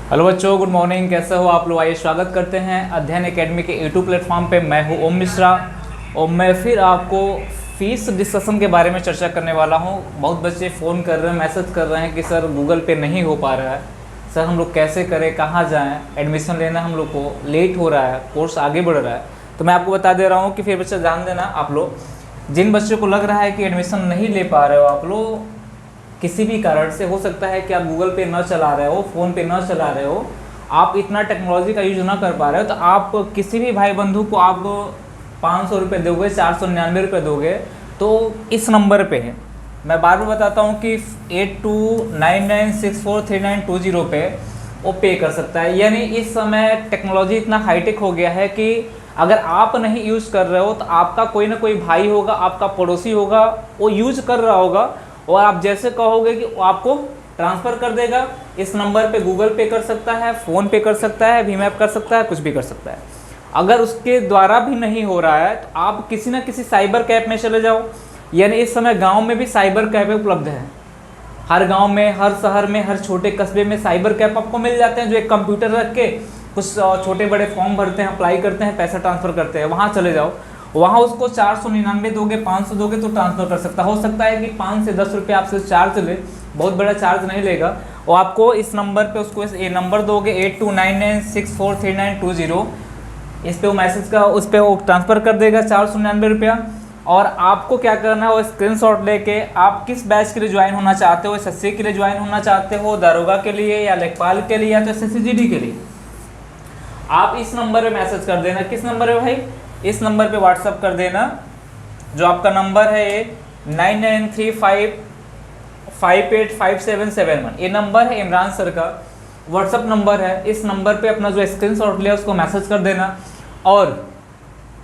Hello बच्चों, good morning. कैसे हो आप लोग? आइए स्वागत करते हैं अध्ययन एकेडमी के यूट्यूब प्लेटफॉर्म पे। मैं हूं ओम मिश्रा और मैं फिर आपको फीस डिस्कशन के बारे में चर्चा करने वाला हूं। बहुत बच्चे फ़ोन कर रहे हैं, मैसेज कर रहे हैं कि सर गूगल पे नहीं हो पा रहा है, सर हम लोग कैसे करें, कहाँ जाएँ, एडमिशन लेना हम लोग को लेट हो रहा है, कोर्स आगे बढ़ रहा है। तो मैं आपको बता दे रहा हूँ कि फिर बच्चा ध्यान देना। आप लोग जिन बच्चों को लग रहा है कि एडमिशन नहीं ले पा रहे हो, आप लोग किसी भी कारण से, हो सकता है कि आप गूगल पे न चला रहे हो, फ़ोन पे न चला रहे हो, आप इतना टेक्नोलॉजी का यूज़ ना कर पा रहे हो, तो आप किसी भी भाई बंधु को आप 500 रुपये दोगे, 499 रुपये दोगे, तो इस नंबर पे है, मैं बार बार बताता हूँ कि 8299643920 पे वो पे कर सकता है। यानी इस समय टेक्नोलॉजी इतना हाईटेक हो गया है कि अगर आप नहीं यूज़ कर रहे हो तो आपका कोई ना कोई भाई होगा, आपका पड़ोसी होगा, वो यूज कर रहा होगा और आप जैसे कहोगे कि वो आपको ट्रांसफ़र कर देगा। इस नंबर पे गूगल पे कर सकता है, फ़ोन पे कर सकता है, भीम ऐप कर सकता है, कुछ भी कर सकता है। अगर उसके द्वारा भी नहीं हो रहा है तो आप किसी ना किसी साइबर कैफ़े में चले जाओ। यानी इस समय गांव में भी साइबर कैफ़े उपलब्ध है। हर गांव में, हर शहर में, हर छोटे कस्बे में साइबर कैफ़े आपको मिल जाते हैं, जो एक कंप्यूटर रख के कुछ छोटे बड़े फॉर्म भरते हैं, अप्लाई करते हैं, पैसा ट्रांसफ़र करते हैं। वहाँ चले जाओ, वहाँ उसको 499 दोगे, 500 दोगे तो ट्रांसफ़र कर सकता। हो सकता है कि 5 से 10 रुपये आपसे चार्ज ले, बहुत बड़ा चार्ज नहीं लेगा। और आपको इस नंबर पे उसको ये नंबर दोगे 8299643920, इस पे वो मैसेज का उस पर वो ट्रांसफ़र कर देगा 499 रुपया। और आपको क्या करना है, वो स्क्रीनशॉट लेके आप किस बैच के लिए ज्वाइन होना चाहते हो, एसएससी के लिए ज्वाइन होना चाहते हो, दारोगा के लिए या लेखपाल के लिए या तो SSCGD के लिए, आप इस नंबर पे मैसेज कर देना। किस नंबर पे भाई? इस नंबर पे व्हाट्सअप कर देना, जो आपका नंबर है ये 9935585771। ये नंबर है इमरान सर का, व्हाट्सअप नंबर है। इस नंबर पे अपना जो स्क्रीनशॉट लिया उसको मैसेज कर देना और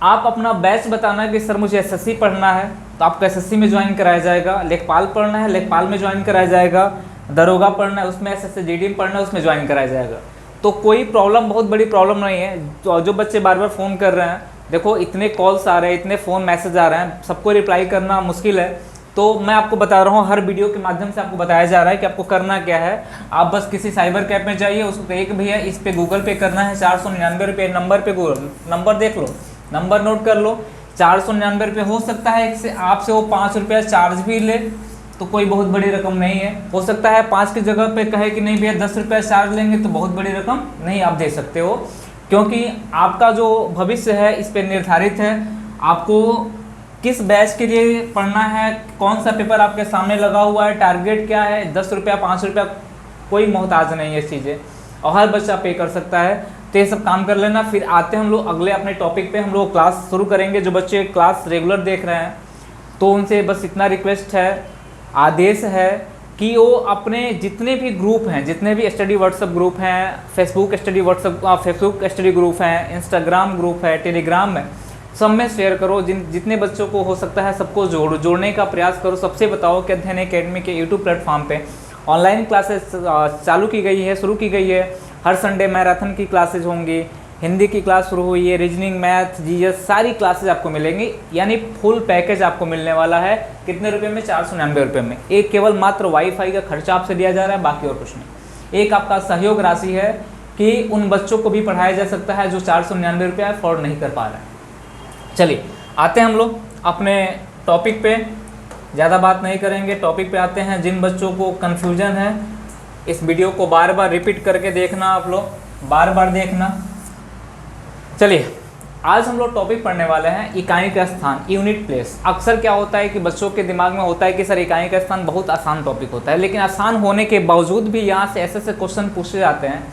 आप अपना बैच बताना कि सर मुझे एसएससी पढ़ना है, तो आपको एसएससी में ज्वाइन कराया जाएगा। लेखपाल पढ़ना है, लेखपाल में ज्वाइन कराया जाएगा। दरोगा पढ़ना है, उसमें SSCGD में पढ़ना है, उसमें ज्वाइन कराया जाएगा। तो कोई प्रॉब्लम, बहुत बड़ी प्रॉब्लम नहीं है। जो बच्चे बार बार फ़ोन कर रहे हैं, देखो इतने कॉल्स आ रहे हैं, इतने फ़ोन मैसेज आ रहे हैं, सबको रिप्लाई करना मुश्किल है। तो मैं आपको बता रहा हूँ, हर वीडियो के माध्यम से आपको बताया जा रहा है कि आपको करना क्या है। आप बस किसी साइबर कैफ़े में जाइए, उसको कहिए कि भैया इस पे गूगल पे करना है 499 रुपये। नंबर पे गूगल नंबर देख लो, नंबर नोट कर लो, 499 रुपये। हो सकता है आपसे वो 5 रुपया चार्ज भी ले, तो कोई बहुत बड़ी रकम नहीं है। हो सकता है 5 की जगह पे कहे कि नहीं भैया 10 रुपया चार्ज लेंगे, तो बहुत बड़ी रकम नहीं आप दे सकते हो, क्योंकि आपका जो भविष्य है इस पे निर्धारित है। आपको किस बैच के लिए पढ़ना है, कौन सा पेपर आपके सामने लगा हुआ है, टारगेट क्या है, 10 रुपया 5 रुपया कोई मोहताज नहीं है इस चीज़ें, और हर बच्चा पे कर सकता है। तो ये सब काम कर लेना। फिर आते हैं हम लोग अगले अपने टॉपिक पे। हम लोग क्लास शुरू करेंगे। जो बच्चे क्लास रेगुलर देख रहे हैं तो उनसे बस इतना रिक्वेस्ट है, आदेश है कि वो अपने जितने भी ग्रुप हैं, जितने भी स्टडी व्हाट्सएप ग्रुप हैं, फेसबुक स्टडी ग्रुप हैं, इंस्टाग्राम ग्रुप है, टेलीग्राम है, सब में शेयर करो। जितने बच्चों को हो सकता है सबको जोड़ने का प्रयास करो। सबसे बताओ कि अध्ययन एकेडमी के यूट्यूब प्लेटफॉर्म पे ऑनलाइन क्लासेस चालू की गई है, शुरू की गई है। हर संडे मैराथन की क्लासेज होंगी, हिंदी की क्लास शुरू हुई है, रीजनिंग, मैथ, जीएस, सारी क्लासेज आपको मिलेंगी। यानी फुल पैकेज आपको मिलने वाला है। कितने रुपए में? 499 रुपये में। एक केवल मात्र वाईफाई का खर्चा आपसे लिया जा रहा है, बाकी और कुछ नहीं। एक आपका सहयोग राशि है कि उन बच्चों को भी पढ़ाया जा सकता है जो 499 रुपये अफोर्ड नहीं कर पा रहे हैं। चलिए आते हैं हम लोग अपने टॉपिक पे। ज़्यादा बात नहीं करेंगे, टॉपिक पे आते हैं। जिन बच्चों को कन्फ्यूजन है, इस वीडियो को बार बार रिपीट करके देखना, आप लोग बार बार देखना। चलिए आज हम लोग टॉपिक पढ़ने वाले हैं इकाई का स्थान, यूनिट प्लेस। अक्सर क्या होता है कि बच्चों के दिमाग में होता है कि सर इकाई का स्थान बहुत आसान टॉपिक होता है, लेकिन आसान होने के बावजूद भी यहाँ से ऐसे क्वेश्चन पूछे जाते हैं,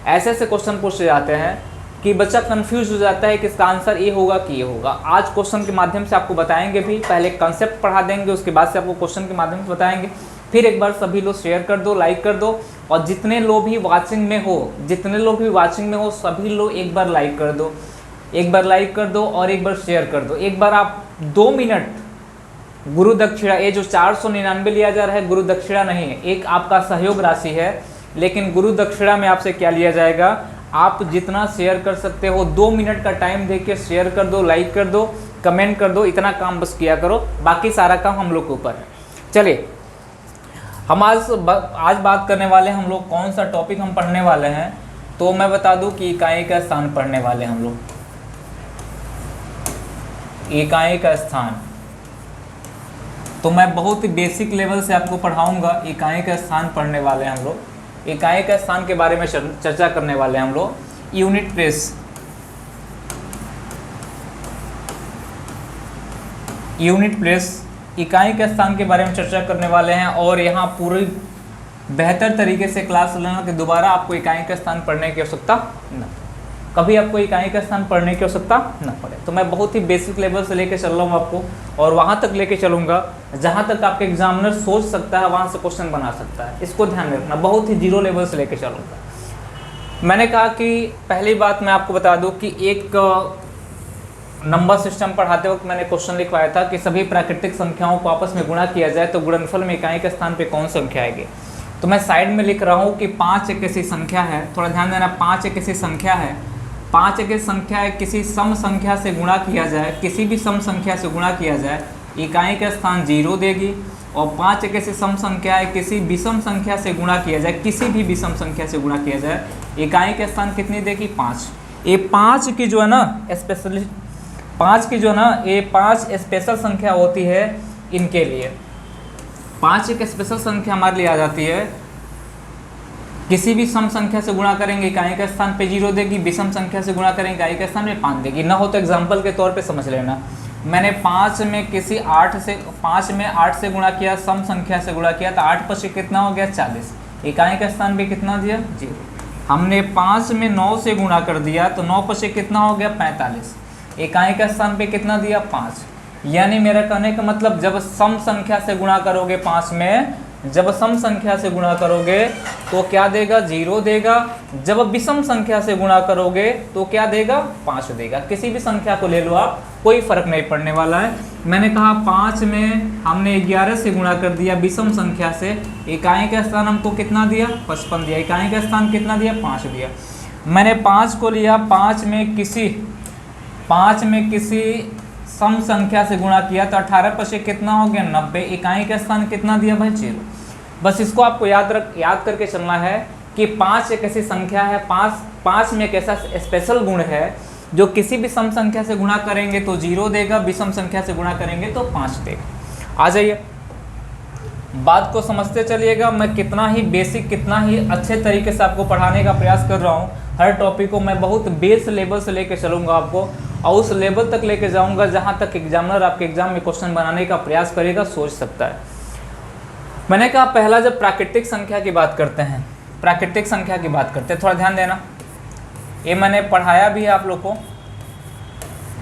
ऐसे क्वेश्चन पूछे जाते हैं कि बच्चा कंफ्यूज हो जाता है कि इसका आंसर ये होगा कि ये होगा। आज क्वेश्चन के माध्यम से आपको बताएंगे भी, पहले कंसेप्ट पढ़ा देंगे, उसके बाद से आपको क्वेश्चन के माध्यम से बताएंगे। फिर एक बार सभी लोग शेयर कर दो, लाइक कर दो, और जितने लोग भी वाचिंग में हो सभी लोग एक बार लाइक कर दो, एक बार लाइक कर दो और एक बार शेयर कर दो। एक बार आप 2 मिनट गुरु दक्षिणा, ये जो 499 लिया जा रहा है गुरु दक्षिणा नहीं है, एक आपका सहयोग राशि है, लेकिन गुरु दक्षिणा में आपसे क्या लिया जाएगा, आप जितना शेयर कर सकते हो 2 मिनट का टाइम देके शेयर कर दो, लाइक कर दो, कमेंट कर दो, इतना काम बस किया करो, बाकी सारा काम हम लोग के ऊपर है। चलिए हम आज बात करने वाले हैं हम लोग कौन सा टॉपिक हम पढ़ने वाले हैं, तो मैं बता दूं कि इकाई का स्थान पढ़ने वाले हैं हम लोग। इकाई का स्थान तो मैं बहुत ही बेसिक लेवल से आपको पढ़ाऊंगा। इकाई का स्थान पढ़ने वाले हैं हम लोग। इकाई का स्थान के बारे में चर्चा करने वाले हैं हम लोग। यूनिट प्लेस, यूनिट प्लेस इकाई के स्थान के बारे में चर्चा करने वाले हैं। और यहाँ पूरी बेहतर तरीके से क्लास लेना कि दोबारा आपको इकाई का स्थान पढ़ने की आवश्यकता न, कभी आपको इकाई का स्थान पढ़ने की आवश्यकता न पड़े। तो मैं बहुत ही बेसिक लेवल से लेके चल रहा हूँ आपको, और वहाँ तक लेके चलूँगा जहाँ तक आपके एग्जामिनर सोच सकता है, वहाँ से क्वेश्चन बना सकता है। इसको ध्यान में रखना, बहुत ही जीरो लेवल से लेके चलूँगा। मैंने कहा कि पहली बात मैं आपको बता दूँ कि एक नंबर सिस्टम पढ़ाते वक्त मैंने क्वेश्चन लिखवाया था कि सभी प्राकृतिक संख्याओं को आपस में गुणा किया जाए तो गुणनफल में इकाई के स्थान पे कौन संख्या आएगी। तो मैं साइड में लिख रहा हूँ कि 5 एक ऐसी संख्या है, थोड़ा ध्यान देना, 5 एक ऐसी संख्या है, 5 एक ऐसी संख्या है, किसी सम संख्या से गुणा किया जाए, किसी भी सम संख्या से गुणा किया जाए इकाई का स्थान 0 देगी। और 5 एक ऐसी सम संख्या है, किसी विषम संख्या से गुणा किया जाए, किसी भी विषम संख्या से गुणा किया जाए इकाई का स्थान कितनी देगी, 5। ये 5 की जो है ना स्पेशली 5 की जो ना ये 5 स्पेशल संख्या होती है इनके लिए। 5 एक स्पेशल संख्या हमारे लिए आ जाती है, किसी भी सम संख्या से गुणा करेंगे इकाई का स्थान पे 0 देगी, विषम संख्या से गुणा करेंगे इकाई का स्थान पे 5 देगी। ना हो तो एग्जांपल के तौर पे समझ लेना, मैंने 5 में 8 से गुणा किया, सम संख्या से गुणा किया, तो 8 पर से कितना हो गया 40, इकाई का स्थान पे कितना दिया 0। हमने 5 में 9 से गुणा कर दिया तो 9 पर से कितना हो गया 45, इकाई का स्थान पे कितना दिया 5। यानी मेरा कहने का मतलब जब सम संख्या से गुणा करोगे 5 में, जब सम संख्या से गुणा करोगे तो क्या देगा 0 देगा, जब विषम संख्या से गुणा करोगे तो क्या देगा 5 देगा। किसी भी संख्या को ले लो आप, कोई फर्क नहीं पड़ने वाला है। मैंने कहा 5 में हमने 11 से गुणा कर दिया विषम संख्या से, इकाई का स्थान हमको कितना दिया 55 दिया, इकाई का स्थान कितना दिया 5 दिया। मैंने 5 को लिया, 5 में किसी सम संख्या से गुणा किया तो 18 पर से कितना हो गया 90, इकाई का स्थान कितना दिया भाई 0। बस इसको आपको याद करके चलना है कि 5 एक ऐसी संख्या है, 5 में एक ऐसा स्पेशल गुण है जो किसी भी सम संख्या से गुणा करेंगे तो 0 देगा, विषम संख्या से गुणा करेंगे तो 5 देगा। आ जाइए, बात को समझते चलिएगा। मैं कितना ही बेसिक, कितना ही अच्छे तरीके से आपको पढ़ाने का प्रयास कर रहा हूँ। हर टॉपिक को मैं बहुत बेस लेवल से लेके चलूँगा आपको, और उस लेवल तक लेके जाऊँगा जहाँ तक एग्जामिनर आपके एग्जाम में क्वेश्चन बनाने का प्रयास करेगा, सोच सकता है। मैंने कहा पहला जब प्राकृतिक संख्या की बात करते हैं, प्राकृतिक संख्या की बात करते हैं, थोड़ा ध्यान देना, ये मैंने पढ़ाया भी है आप लोग को।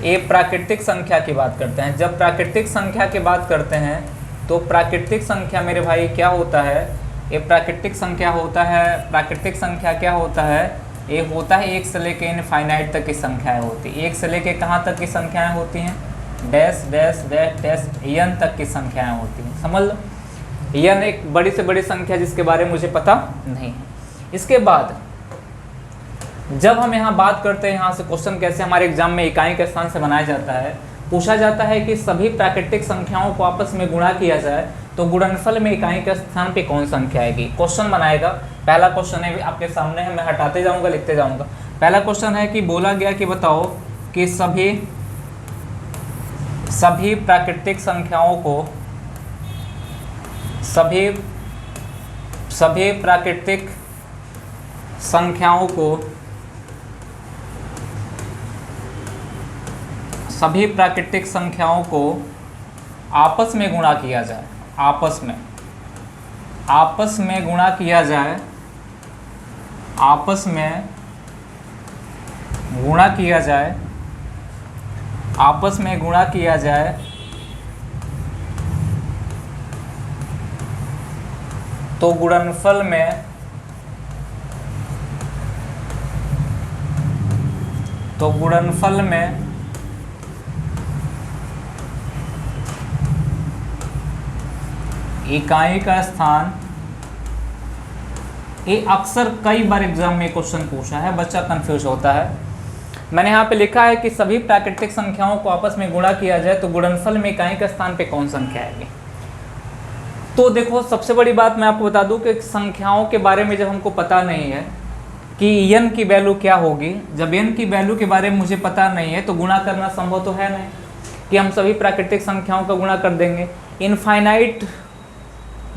ये प्राकृतिक संख्या की बात करते हैं। जब प्राकृतिक संख्या की बात करते हैं तो प्राकृतिक संख्या मेरे भाई क्या होता है, ये प्राकृतिक संख्या होता है, प्राकृतिक संख्या क्या होता है, ये होता है 1 से लेके इनफाइनाइट तक की संख्याएं होती है। 1 से लेके कहाँ तक की संख्याएं होती हैं, dash dash dash dash n तक की संख्याएं होती हैं, समझ लो। n एक बड़ी से बड़ी संख्या जिसके बारे में मुझे पता नहीं है। इसके बाद जब हम यहाँ बात करते हैं, यहाँ से क्वेश्चन कैसे हमारे एग्जाम में इकाई के स्थान से बनाया जाता है, पूछा जाता है कि सभी प्राकृतिक संख्याओं को आपस में गुणा किया जाए तो गुणनफल में इकाई के स्थान पे कौन संख्या आएगी। क्वेश्चन बनाएगा, पहला क्वेश्चन है आपके सामने है, मैं हटाते जाऊंगा लिखते जाऊंगा। पहला क्वेश्चन है कि बोला गया कि बताओ कि सभी प्राकृतिक संख्याओं को सभी प्राकृतिक संख्याओं को आपस में गुणा किया जाए, आपस में गुणा किया जाए, आपस में गुणा किया जाए, आपस में गुणा किया जाए तो गुणनफल में इकाई का स्थान, ये अक्सर कई बार एग्जाम में क्वेश्चन पूछा है, बच्चा कंफ्यूज होता है। मैंने यहाँ पे लिखा है कि सभी प्राकृतिक संख्याओं को आपस में गुणा किया जाए तो गुणनफल में इकाई के स्थान पे कौन संख्या आएगी। तो देखो सबसे बड़ी बात मैं आपको बता दूं कि संख्याओं के बारे में जब हमको पता नहीं है कि n की वैल्यू क्या होगी, जब n की वैल्यू के बारे में मुझे पता नहीं है तो गुणा करना संभव तो है नहीं कि हम सभी प्राकृतिक संख्याओं का गुणा कर देंगे। इनफाइनाइट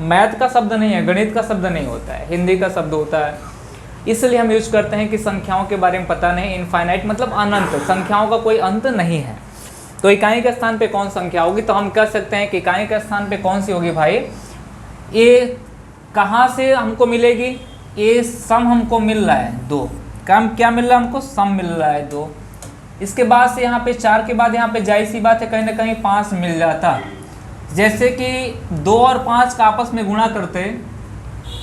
मैथ का शब्द नहीं है, गणित का शब्द नहीं होता है, हिंदी का शब्द होता है, इसलिए हम यूज करते हैं कि संख्याओं के बारे में पता नहीं। इनफाइनाइट मतलब अनंत, संख्याओं का कोई अंत नहीं है। तो इकाई के स्थान पे कौन संख्या होगी, तो हम कह सकते हैं कि इकाई के स्थान पे कौन सी होगी भाई, ये कहाँ से हमको मिलेगी, ये सम हमको मिल रहा है 2, काम क्या मिल रहा है हमको, सम मिल रहा है 2। इसके बाद से यहाँ पे 4 के बाद यहाँ पे जाहिर सी बात है कहीं ना कहीं 5 मिल जाता। जैसे कि 2 और 5 का आपस में गुणा करते,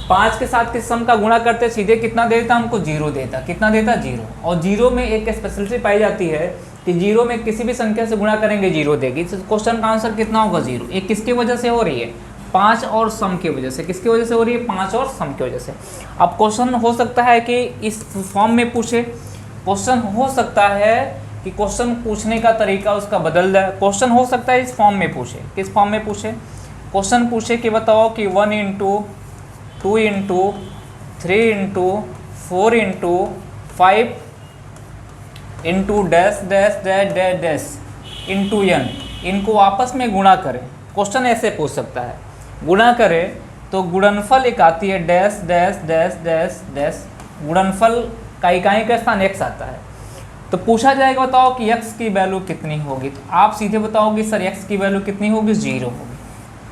5 के साथ किस सम का गुणा करते, सीधे कितना देता हमको, 0 देता। कितना देता, 0। और 0 में एक स्पेशलिटी पाई जाती है कि 0 में किसी भी संख्या से गुणा करेंगे 0 देगी। तो क्वेश्चन का आंसर कितना होगा, 0। ये किसकी वजह से हो रही है, 5 और सम की वजह से। किसकी वजह से हो रही है, 5 और सम की वजह से। अब क्वेश्चन हो सकता है कि इस फॉर्म में पूछे, क्वेश्चन हो सकता है कि क्वेश्चन पूछने का तरीका उसका बदल जाए। क्वेश्चन हो सकता है इस फॉर्म में पूछे, किस फॉर्म में पूछे, क्वेश्चन पूछे कि बताओ कि 1 into 2 into 3 into 4 into 5 into dash dash dash dash dash into n, इनको आपस में गुणा करें। क्वेश्चन ऐसे पूछ सकता है, गुणा करें तो गुणनफल एक आती है dash dash dash dash dash, गुणनफल का इकाई का स्थान x आता है। तो पूछा जाएगा बताओ कि x की वैल्यू कितनी होगी, तो आप सीधे बताओगे सर x की वैल्यू कितनी होगी, 0 होगी।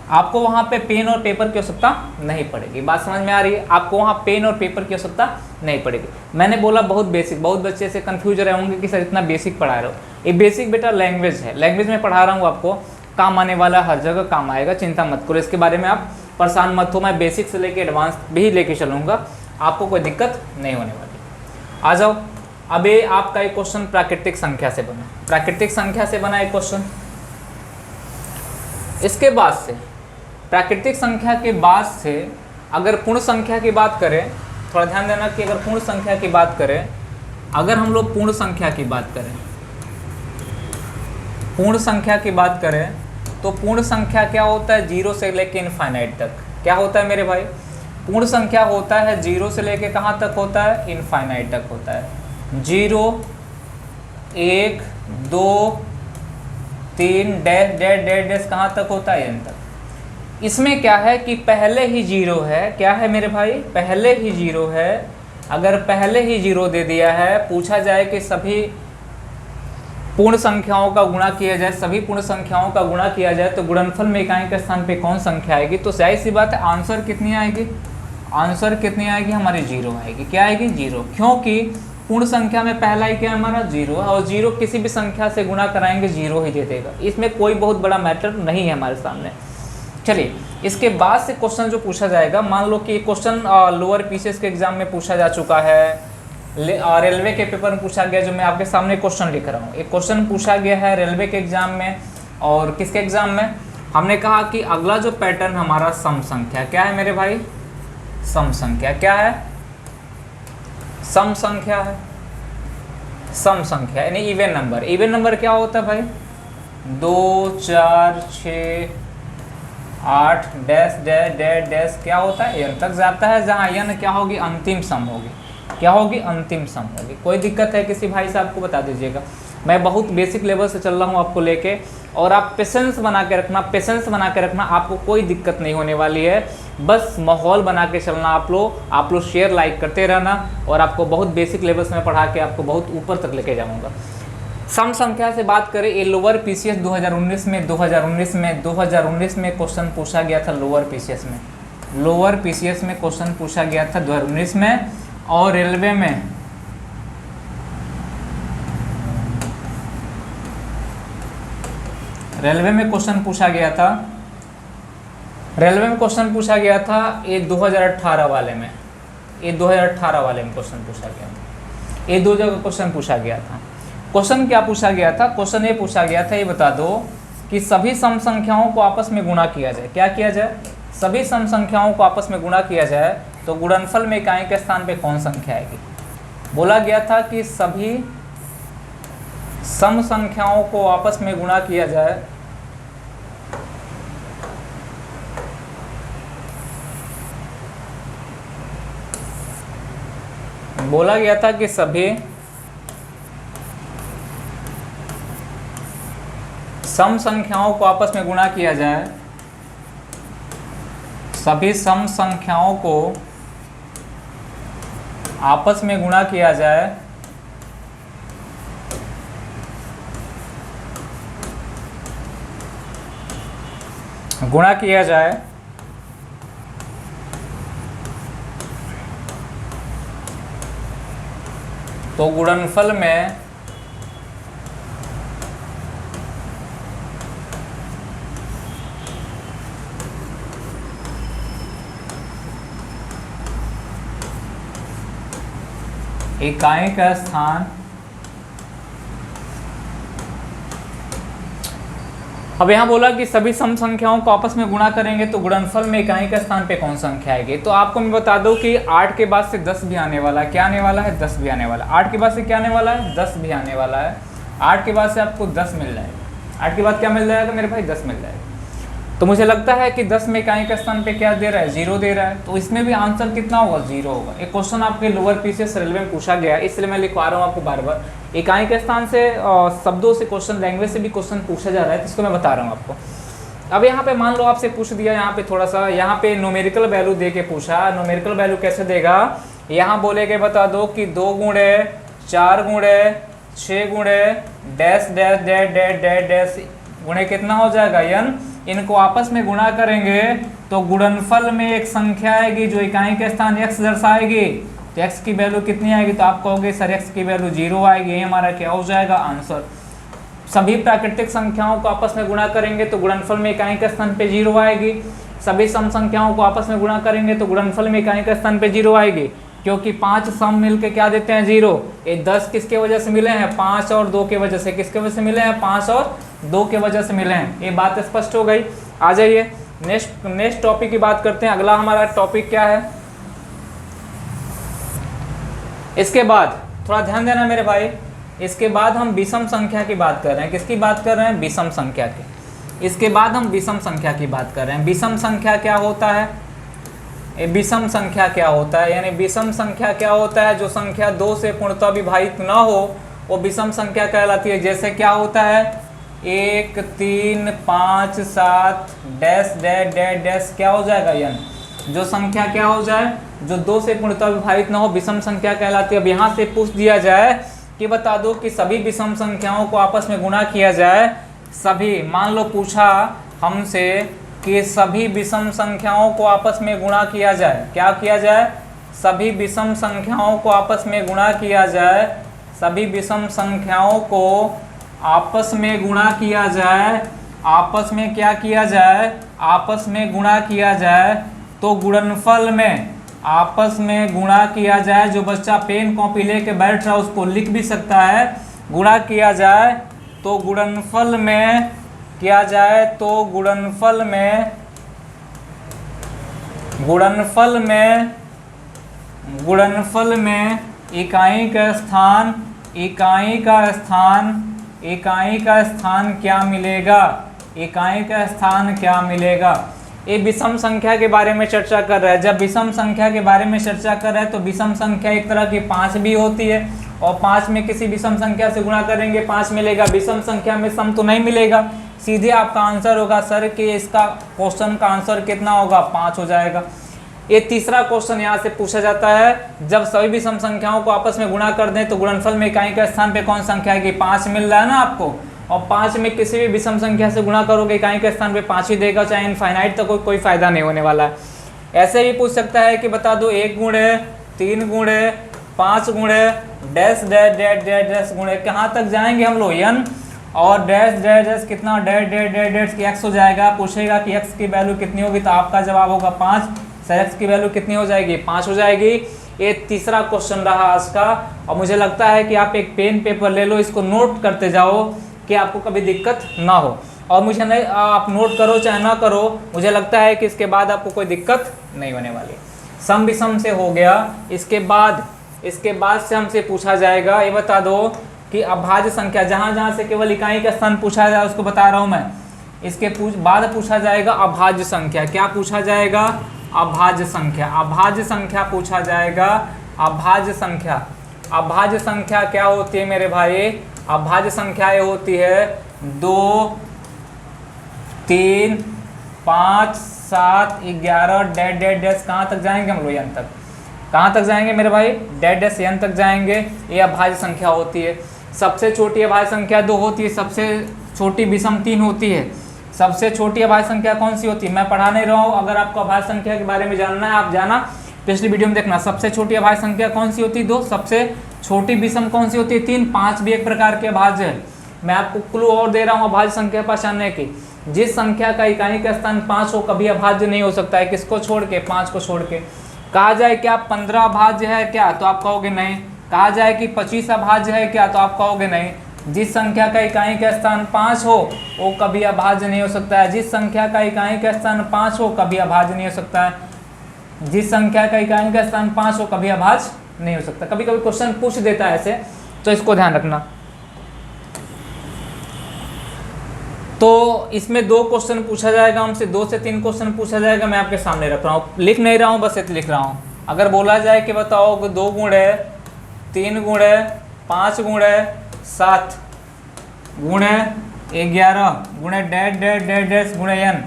आपको वहाँ पे पेन और पेपर की आवश्यकता नहीं पड़ेगी। बात समझ में आ रही है, आपको वहाँ पेन और पेपर की आवश्यकता नहीं पड़ेगी। मैंने बोला बहुत बेसिक, बहुत बच्चे से कंफ्यूज रहे होंगे कि सर इतना बेसिक पढ़ा रहे हो। ये बेसिक बेटा लैंग्वेज है, लैंग्वेज में पढ़ा रहा हूँ, आपको काम आने वाला, हर जगह काम आएगा, चिंता मत करो। इसके बारे में आप परेशान मत हो, मैं बेसिक से लेके एडवांस भी लेके चलूँगा, आपको कोई दिक्कत नहीं होने वाली। आ जाओ, अब ये आपका एक क्वेश्चन प्राकृतिक संख्या से बना, प्राकृतिक संख्या से बना एक क्वेश्चन। इसके बाद से प्राकृतिक संख्या के बाद से अगर पूर्ण संख्या की बात करें, थोड़ा ध्यान देना कि अगर पूर्ण संख्या की बात करें, अगर हम लोग पूर्ण संख्या की बात करें, पूर्ण संख्या की बात करें तो पूर्ण संख्या क्या होता है, 0 से लेके इनफाइनाइट तक। क्या होता है मेरे भाई, पूर्ण संख्या होता है 0 से लेके कहाँ तक होता है, इनफाइनाइट तक होता है। 0 1 2 3 डैश डैश डैश डैश कहाँ तक होता है, n तक। इसमें क्या है कि पहले ही 0 है, क्या है मेरे भाई, पहले ही 0 है। अगर पहले ही 0 दे दिया है, पूछा जाए कि सभी पूर्ण संख्याओं का गुणा किया जाए, सभी पूर्ण संख्याओं का गुणा किया जाए तो गुणनफल में इकाई के स्थान पे कौन संख्या आएगी, तो जाहिर सी बात है आंसर कितनी आएगी, आंसर कितनी आएगी हमारी, 0 आएगी। क्या आएगी, 0, क्योंकि पूर्ण संख्या में पहला ही क्या है हमारा, 0 है, और 0 किसी भी संख्या से गुणा कराएंगे 0 ही दे देगा। इसमें कोई बहुत बड़ा मैटर नहीं है हमारे सामने। चलिए, इसके बाद से क्वेश्चन जो पूछा जाएगा, मान लो कि क्वेश्चन लोअर पीसीएस के एग्जाम में पूछा जा चुका है, रेलवे के पेपर में पूछा गया, जो मैं आपके सामने क्वेश्चन लिख रहा हूँ, एक क्वेश्चन पूछा गया है रेलवे के एग्जाम में। और किसके एग्जाम में, हमने कहा कि अगला जो पैटर्न हमारा सम संख्या, क्या है मेरे भाई, सम संख्या। क्या है, सम संख्या है, सम संख्या यानी इवन नंबर। इवन नंबर क्या होता है भाई, 2 4 6 8 डैश डैश डैश डैश क्या होता है, n तक जाता है, जहाँ n क्या होगी, अंतिम सम होगी। क्या होगी, अंतिम सम होगी। कोई दिक्कत है किसी भाई साहब को बता दीजिएगा। मैं बहुत बेसिक लेवल से चल रहा हूँ आपको लेके, और आप पेशेंस बना के रखना, पेशेंस बना के रखना, आपको कोई दिक्कत नहीं होने वाली है। बस माहौल बना के चलना आप लोग शेयर लाइक करते रहना, और आपको बहुत बेसिक लेवल से मैं पढ़ा के आपको बहुत ऊपर तक लेके जाऊँगा। सम संख्या से बात करें, ये लोअर पीसीएस 2019 में क्वेश्चन पूछा गया था। लोअर पीसीएस में क्वेश्चन पूछा गया था 2019 में, और रेलवे में क्वेश्चन पूछा गया था, रेलवे में क्वेश्चन पूछा गया था ये 2018 वाले में, ये 2018 वाले में क्वेश्चन पूछा गया था। ये 2 जगह क्वेश्चन पूछा गया था। क्वेश्चन क्या पूछा गया था, क्वेश्चन ये पूछा गया था, ये बता दो कि सभी सम संख्याओं को आपस में गुणा किया जाए। क्या किया जाए, सभी सम संख्याओं को आपस में गुणा किया जाए तो गुणनफल में इकाई के स्थान पे कौन संख्या आएगी। बोला गया था कि सभी सम संख्याओं को आपस में गुणा किया जाए बोला गया था कि सभी सम संख्याओं को आपस में गुणा किया जाए, सभी सम संख्याओं को आपस में गुणा किया जाए तो गुणनफल में इकाई का स्थान, अब यहाँ बोला कि सभी सम संख्याओं को आपस में गुणा करेंगे तो गुणनफल में इकाई का स्थान पे कौन संख्या आएगी। तो आपको मैं बता दूं कि 8 के बाद से 10 भी आने वाला है। क्या आने वाला है? 10 भी आने वाला है। 8 के बाद से क्या आने वाला है? 10 भी आने वाला है। 8 के बाद से आपको 10 मिल जाएगा। 8 के बाद क्या मिल जाएगा मेरे भाई? 10 मिल जाएगा। तो मुझे लगता है कि 10 में इकाई का स्थान पे क्या दे रहा है? 0 दे रहा है। तो इसमें भी आंसर कितना होगा? 0 होगा। एक क्वेश्चन आपके लोअर पीसीएस रेलवे में पूछा गया, इसलिए मैं लिखवा रहा हूँ आपको बार बार। इकाई के स्थान से शब्दों से क्वेश्चन, लैंग्वेज से भी क्वेश्चन पूछा जा रहा है, तो इसको मैं बता रहा हूँ आपको। अब यहाँ पे मान लो आपसे पूछ दिया, यहाँ पे थोड़ा सा यहाँ पे न्यूमेरिकल वैल्यू दे के पूछा। न्यूमेरिकल वैल्यू कैसे देगा? यहाँ बोले के बता दो कि 2 गुणे 4 गुणे 6 गुणे dash dash dash dash dash dash गुणे कितना हो जाएगा? n। इनको आपस में गुणा करेंगे तो गुणनफल में एक संख्या आएगी जो इकाई के स्थान x दर्शाएगी। तो x की वैल्यू कितनी आएगी? तो आप कहोगे सर x की वैल्यू 0 आएगी। ये हमारा क्या हो जाएगा? आंसर। सभी प्राकृतिक संख्याओं को आपस में गुणा करेंगे तो गुणनफल में इकाई के स्थान पे 0 आएगी। सभी सम संख्याओं को आपस में गुणा करेंगे तो गुणनफल में इकाई के स्थान पे 0 आएगी, क्योंकि 5 सम मिलके क्या देते हैं? 0। ये 10 किसके वजह से मिले हैं? 5 और 2 के वजह से। किसके वजह से मिले हैं? 5 और 2 के वजह से मिले हैं। ये बात स्पष्ट हो गई। आ जाइए नेक्स्ट टॉपिक की बात करते हैं। अगला हमारा टॉपिक क्या है? इसके बाद थोड़ा ध्यान देना मेरे भाई, इसके बाद हम विषम संख्या की बात कर रहे हैं। किसकी बात कर रहे हैं? विषम संख्या की। इसके बाद हम विषम संख्या की बात कर रहे हैं। विषम संख्या क्या होता है? विषम संख्या क्या होता है? यानी विषम संख्या क्या होता है? जो संख्या 2 से पूर्णतः विभाजित ना हो वो विषम संख्या कहलाती है। जैसे क्या होता है? 1 3 5 7 डैश डैश डैश डैश क्या हो जाएगा? n। जो संख्या क्या हो जाए? जो 2 से पूर्णतः विभाजित ना हो विषम संख्या कहलाती है। अब यहाँ से पूछ दिया जाए कि बता दो कि सभी विषम संख्याओं को आपस में गुणा किया जाए। सभी, मान लो पूछा हमसे कि सभी विषम संख्याओं को आपस में गुणा किया जाए। क्या किया जाए? सभी विषम संख्याओं को आपस में गुणा किया जाए। सभी विषम संख्याओं को आपस में गुणा किया जाए। आपस में क्या किया जाए? आपस में गुणा किया जाए तो गुणनफल में आपस में गुणा किया जाए। जो बच्चा पेन कॉपी लेके बैठ रहा है उसको लिख भी सकता है। गुणा किया जाए तो गुणनफल में किया जाए तो गुणनफल में इकाई का स्थान क्या मिलेगा? इकाई का स्थान क्या मिलेगा? ये विषम संख्या के बारे में चर्चा कर रहा है। जब विषम संख्या के बारे में चर्चा कर रहा है तो विषम संख्या एक तरह की 5 भी होती है, और 5 में किसी विषम संख्या से गुणा करेंगे 5 मिलेगा। विषम संख्या में सम तो नहीं मिलेगा। सीधे आपका आंसर होगा सर कि इसका क्वेश्चन का आंसर कितना होगा? 5 हो जाएगा। ये तीसरा क्वेश्चन यहाँ से पूछा जाता है, जब सभी विषम संख्याओं को आपस में गुणा कर दें तो गुणनफल में इकाई के स्थान पे कौन संख्या आएगी? 5 मिल रहा है ना आपको, और 5 में किसी भी विषम संख्या से गुणा करोगे इकाई के स्थान पे 5 ही देगा, चाहे इनफाइनाइट तक कोई फायदा नहीं होने वाला है। ऐसे भी पूछ सकता है कि बता दो 1 गुणे 3 गुणे 5 गुणे dash dash dash dash dash गुणे, कहाँ तक जाएंगे हम लोग? n, और डैश डैश डैश कितना? डैश डैश डैश डैश की x हो जाएगा। पूछेगा कि x की वैल्यू कितनी होगी तो आपका जवाब होगा 5। सर x की वैल्यू कितनी हो जाएगी? 5 हो जाएगी। ये तीसरा क्वेश्चन रहा आज का, और मुझे लगता है कि आप एक पेन पेपर ले लो, इसको नोट करते जाओ कि आपको कभी दिक्कत ना हो। और मुझे नहीं, आप नोट करो चाहे ना करो, मुझे लगता है कि इसके बाद आपको कोई दिक्कत नहीं होने वाली। सम विषम से हो गया। इसके बाद से हमसे पूछा जाएगा, ये बता दो कि अभाज्य संख्या, जहाँ से केवल इकाई का स्थान पूछा जाए उसको बता रहा हूँ मैं। इसके बाद पूछा जाएगा अभाज्य संख्या। क्या पूछा जाएगा? अभाज्य संख्या। अभाज्य संख्या पूछा जाएगा। अभाज्य संख्या। अभाज्य संख्या क्या होती है मेरे भाई? अभाज्य संख्या ये होती है 2, 3, 5, 7, 11 डैश डैश डैश। कहाँ तक जाएंगे हम लोग? एन तक। कहाँ तक जाएंगे मेरे भाई? डैश डैश एन तक जाएंगे। ये अभाज्य संख्या होती है। सबसे छोटी अभाज्य संख्या 2 होती है, सबसे छोटी विषम 3 होती है। सबसे छोटी अभाज्य संख्या कौन सी होती है? मैं पढ़ा नहीं रहा हूँ, अगर आपको अभाज्य संख्या के बारे में जानना है आप जाना पिछली वीडियो में देखना। सबसे छोटी अभाज्य संख्या कौन सी होती है? 2। सबसे छोटी विषम कौन सी होती है? 3। 5 भी एक प्रकार के अभाज्य है। मैं आपको क्लू और दे रहा हूँ अभाज्य संख्या पहचानने की। जिस संख्या का इकाई का स्थान 5 हो कभी अभाज्य नहीं हो सकता है। किसको छोड़ के? 5 को छोड़ के। कहा जाए क्या 15 अभाज्य है क्या? तो आप कहोगे नहीं। कहा जाए कि 25 अभाज्य है क्या? तो आप कहोगे नहीं। जिस संख्या का इकाई का स्थान 5 हो वो कभी अभाज्य नहीं हो सकता है। जिस संख्या का इकाई का स्थान 5 हो कभी अभाज्य नहीं हो सकता है। जिस संख्या का इकाई का स्थान 5 हो कभी अभाज्य नहीं हो सकता। कभी कभी क्वेश्चन पूछ देता है ऐसे, तो इसको ध्यान रखना। तो इसमें 2 क्वेश्चन पूछा जाएगा हमसे, 2 से 3 क्वेश्चन पूछा जाएगा। मैं आपके सामने रख रहा हूँ, लिख नहीं रहा हूँ, बस इतना लिख रहा हूँ। अगर बोला जाए कि बताओ 2 गुण है, 3 गुण है, 5 गुण है, 7 गुण है, 11 गुण है डैश डैश डैश डैश गुण एन,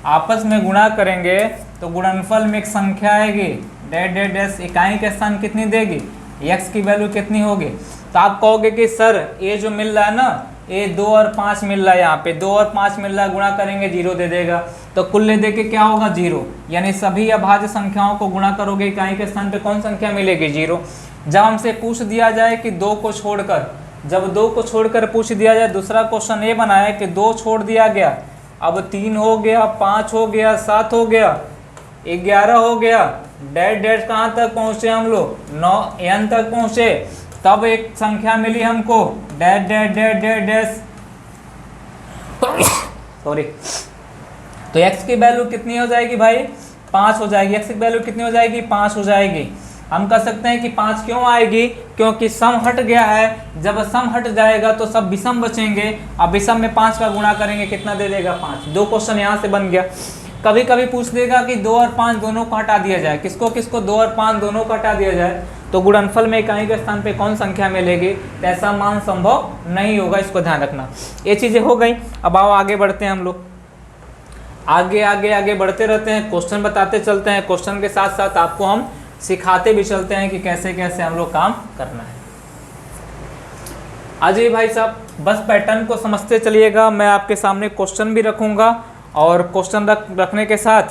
आपस में गुणा करेंगे तो गुणनफल में एक संख्या आएगी डैश डैश डैश। इकाई के स्थान कितनी देगी? x की वैल्यू कितनी होगी? तो आप कहोगे कि सर ये जो मिल रहा है ना, ये 2 और 5 मिल रहा है, यहाँ पे 2 और 5 मिल रहा है, गुणा करेंगे 0 दे देगा। तो कुल दे के क्या होगा? 0। यानी सभी अभाज्य संख्याओं को गुणा करोगे इकाई के स्थान पे कौन संख्या मिलेगी? 0। जब हमसे पूछ दिया जाए कि 2 को छोड़कर, जब 2 को छोड़कर पूछ दिया जाए, दूसरा क्वेश्चन ये बना है कि 2 छोड़ दिया गया, अब 3 हो गया, 5 हो गया, 7 हो गया, 11 हो गया, डैश डैश कहाँ तक पहुँचे हम लोग? 9 एन तक पहुँचे। तब एक संख्या मिली हमको dash dash dash dash dash sorry. तो x की वैल्यू कितनी हो जाएगी भाई? 5 हो जाएगी। x की वैल्यू कितनी हो जाएगी? 5 हो जाएगी। हम कह सकते हैं कि 5 क्यों आएगी? क्योंकि सम हट गया है। जब सम हट जाएगा तो सब विषम बचेंगे। अब विषम में 5 का गुणा करेंगे, कितना दे देगा? 5। 2 क्वेश्चन यहाँ से बन गया। कभी कभी पूछ देगा कि 2 और 5 दोनों को हटा दिया जाए। किसको किसको? 2 और 5 दोनों को हटा दिया जाए तो गुणनफल में इकाई के स्थान पे कौन संख्या मिलेगी? तो ऐसा मान संभव नहीं होगा, इसको ध्यान रखना। ये चीज़ें हो गई। अब आओ आगे बढ़ते हैं हम लोग। आगे आगे आगे बढ़ते रहते हैं, क्वेश्चन बताते चलते हैं। क्वेश्चन के साथ साथ आपको हम सिखाते भी चलते हैं कि कैसे कैसे हम लोग काम करना है। अजय भाई साहब बस पैटर्न को समझते चलिएगा। मैं आपके सामने क्वेश्चन भी रखूँगा और क्वेश्चन रखने के साथ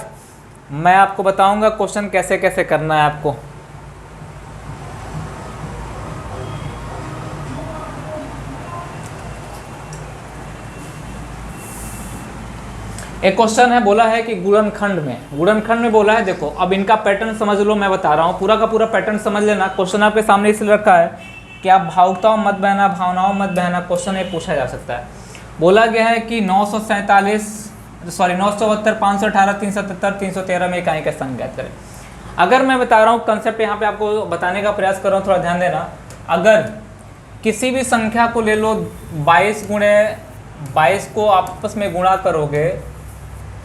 मैं आपको बताऊँगा क्वेश्चन कैसे कैसे करना है आपको। एक क्वेश्चन है, बोला है कि गुणनखंड में बोला है। देखो अब इनका पैटर्न समझ लो, मैं बता रहा हूँ, पूरा का पूरा पैटर्न समझ लेना। क्वेश्चन आपके सामने इसलिए रखा है कि आप भावुकताओं मत बहना, भावनाओं मत बहना। क्वेश्चन ये पूछा जा सकता है। बोला गया है कि 972, 518, 377, 313 में इकाई का स्थान ज्ञात करें। अगर मैं बता रहा हूँ कंसेप्ट यहाँ पे आपको बताने का प्रयास कर रहा हूँ, थोड़ा ध्यान देना। अगर किसी भी संख्या को ले लो, 22 गुणे 22 को आपस में गुणा करोगे,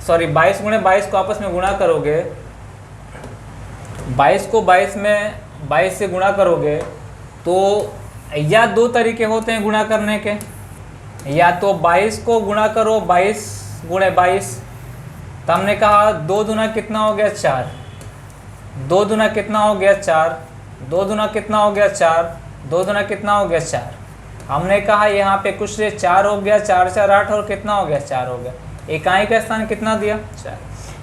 22 गुणे 22 को आपस में गुणा करोगे, 22 को 22 से गुणा करोगे तो या 2 तरीके होते हैं गुणा करने के। या तो 22 को गुणा करो 22 गुणे 22, तो हमने कहा 2 दूना कितना हो गया? 4। 2 दूना कितना हो गया? 4। 2 दूना कितना हो गया? 4। 2 दूना कितना हो गया? 4। हमने कहा यहाँ पे कुछ से 4 हो गया, 4 4 8 और कितना हो गया? 4 हो गया। इकाई का स्थान कितना दिया? 4।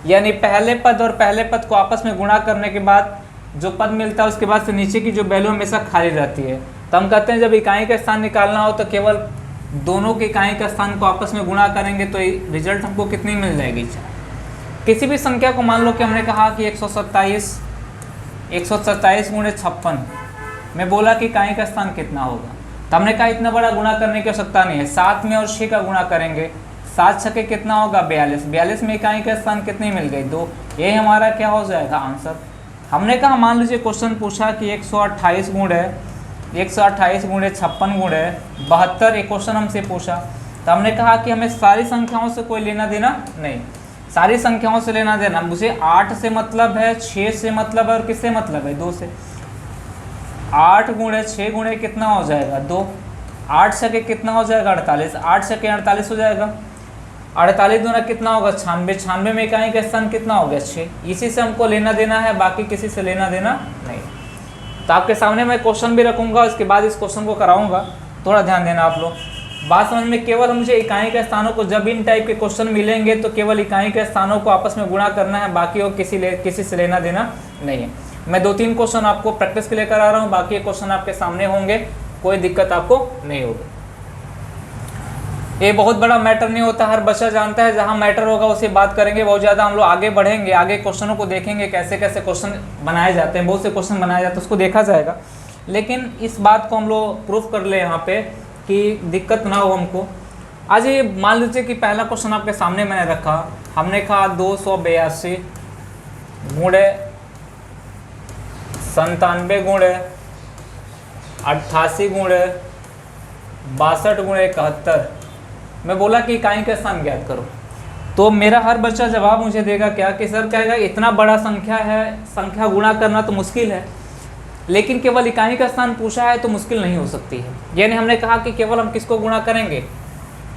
यानी पहले पद और पहले पद को आपस में गुणा करने के बाद जो पद मिलता है उसके बाद से नीचे की जो वैल्यू हमेशा खाली रहती है। तो हम कहते हैं जब इकाई का स्थान निकालना हो तो केवल दोनों के इकाई का स्थान को आपस में गुणा करेंगे तो रिजल्ट हमको कितनी मिल जाएगी? 4। किसी भी संख्या को मान लो कि हमने कहा कि 127 गुणे 56 में बोला कि इकाई का स्थान कितना होगा, तो हमने कहा इतना बड़ा गुणा करने की आवश्यकता नहीं है, 7 में और 6 का गुणा करेंगे, 7 छके कितना होगा? 42। 42 में इकाई का स्थान कितनी मिल गई? 2। ये हमारा क्या हो जाएगा? आंसर। हमने कहा मान लीजिए क्वेश्चन पूछा कि 128 गुणे 56 गुणे 72, एक क्वेश्चन हमसे पूछा। तो हमने कहा कि हमें सारी संख्याओं से कोई लेना देना नहीं, सारी संख्याओं से लेना देना, मुझे 8 से मतलब है, 6 से मतलब है और किससे मतलब है? 2 से। 8 गुणे 6 गुणे कितना हो जाएगा 2, 8 छके कितना हो जाएगा 48, 8 छके 48 हो जाएगा। 48 दूना कितना होगा 96, 96 में इकाई का स्थान कितना हो गया 6। इसी से हमको लेना देना है, बाकी किसी से लेना देना नहीं। तो आपके सामने मैं क्वेश्चन भी रखूँगा, उसके बाद इस क्वेश्चन को कराऊँगा, थोड़ा ध्यान देना आप लोग। बात समझ में, केवल मुझे इकाई के स्थानों को, जब इन टाइप के क्वेश्चन मिलेंगे तो केवल इकाई के स्थानों को आपस में गुणा करना है, बाकी और किसी से लेना देना नहीं है। मैं 2-3 क्वेश्चन आपको प्रैक्टिस के लिए करा रहा हूँ, बाकी क्वेश्चन आपके सामने होंगे, कोई दिक्कत आपको नहीं होगी। ये बहुत बड़ा मैटर नहीं होता, हर बच्चा जानता है, जहाँ मैटर होगा उसे बात करेंगे। बहुत ज़्यादा हम लोग आगे बढ़ेंगे, आगे क्वेश्चनों को देखेंगे कैसे कैसे क्वेश्चन बनाए जाते हैं, बहुत से क्वेश्चन बनाए जाते हैं, उसको देखा जाएगा। लेकिन इस बात को हम लोग प्रूफ कर ले यहाँ पे कि दिक्कत ना हो हमको। आज ये मान लीजिए कि पहला क्वेश्चन आपके सामने मैंने रखा, हमने कहा 282 गुणे 97 गुणे 88 गुणे 62 गुणे 71। मैं बोला कि इकाई का स्थान ज्ञात करो, तो मेरा हर बच्चा जवाब मुझे देगा क्या कि सर कहेगा इतना बड़ा संख्या है, संख्या गुणा करना तो मुश्किल है, लेकिन केवल इकाई का स्थान पूछा है तो मुश्किल नहीं हो सकती है। यानी हमने कहा कि केवल हम किसको गुणा करेंगे,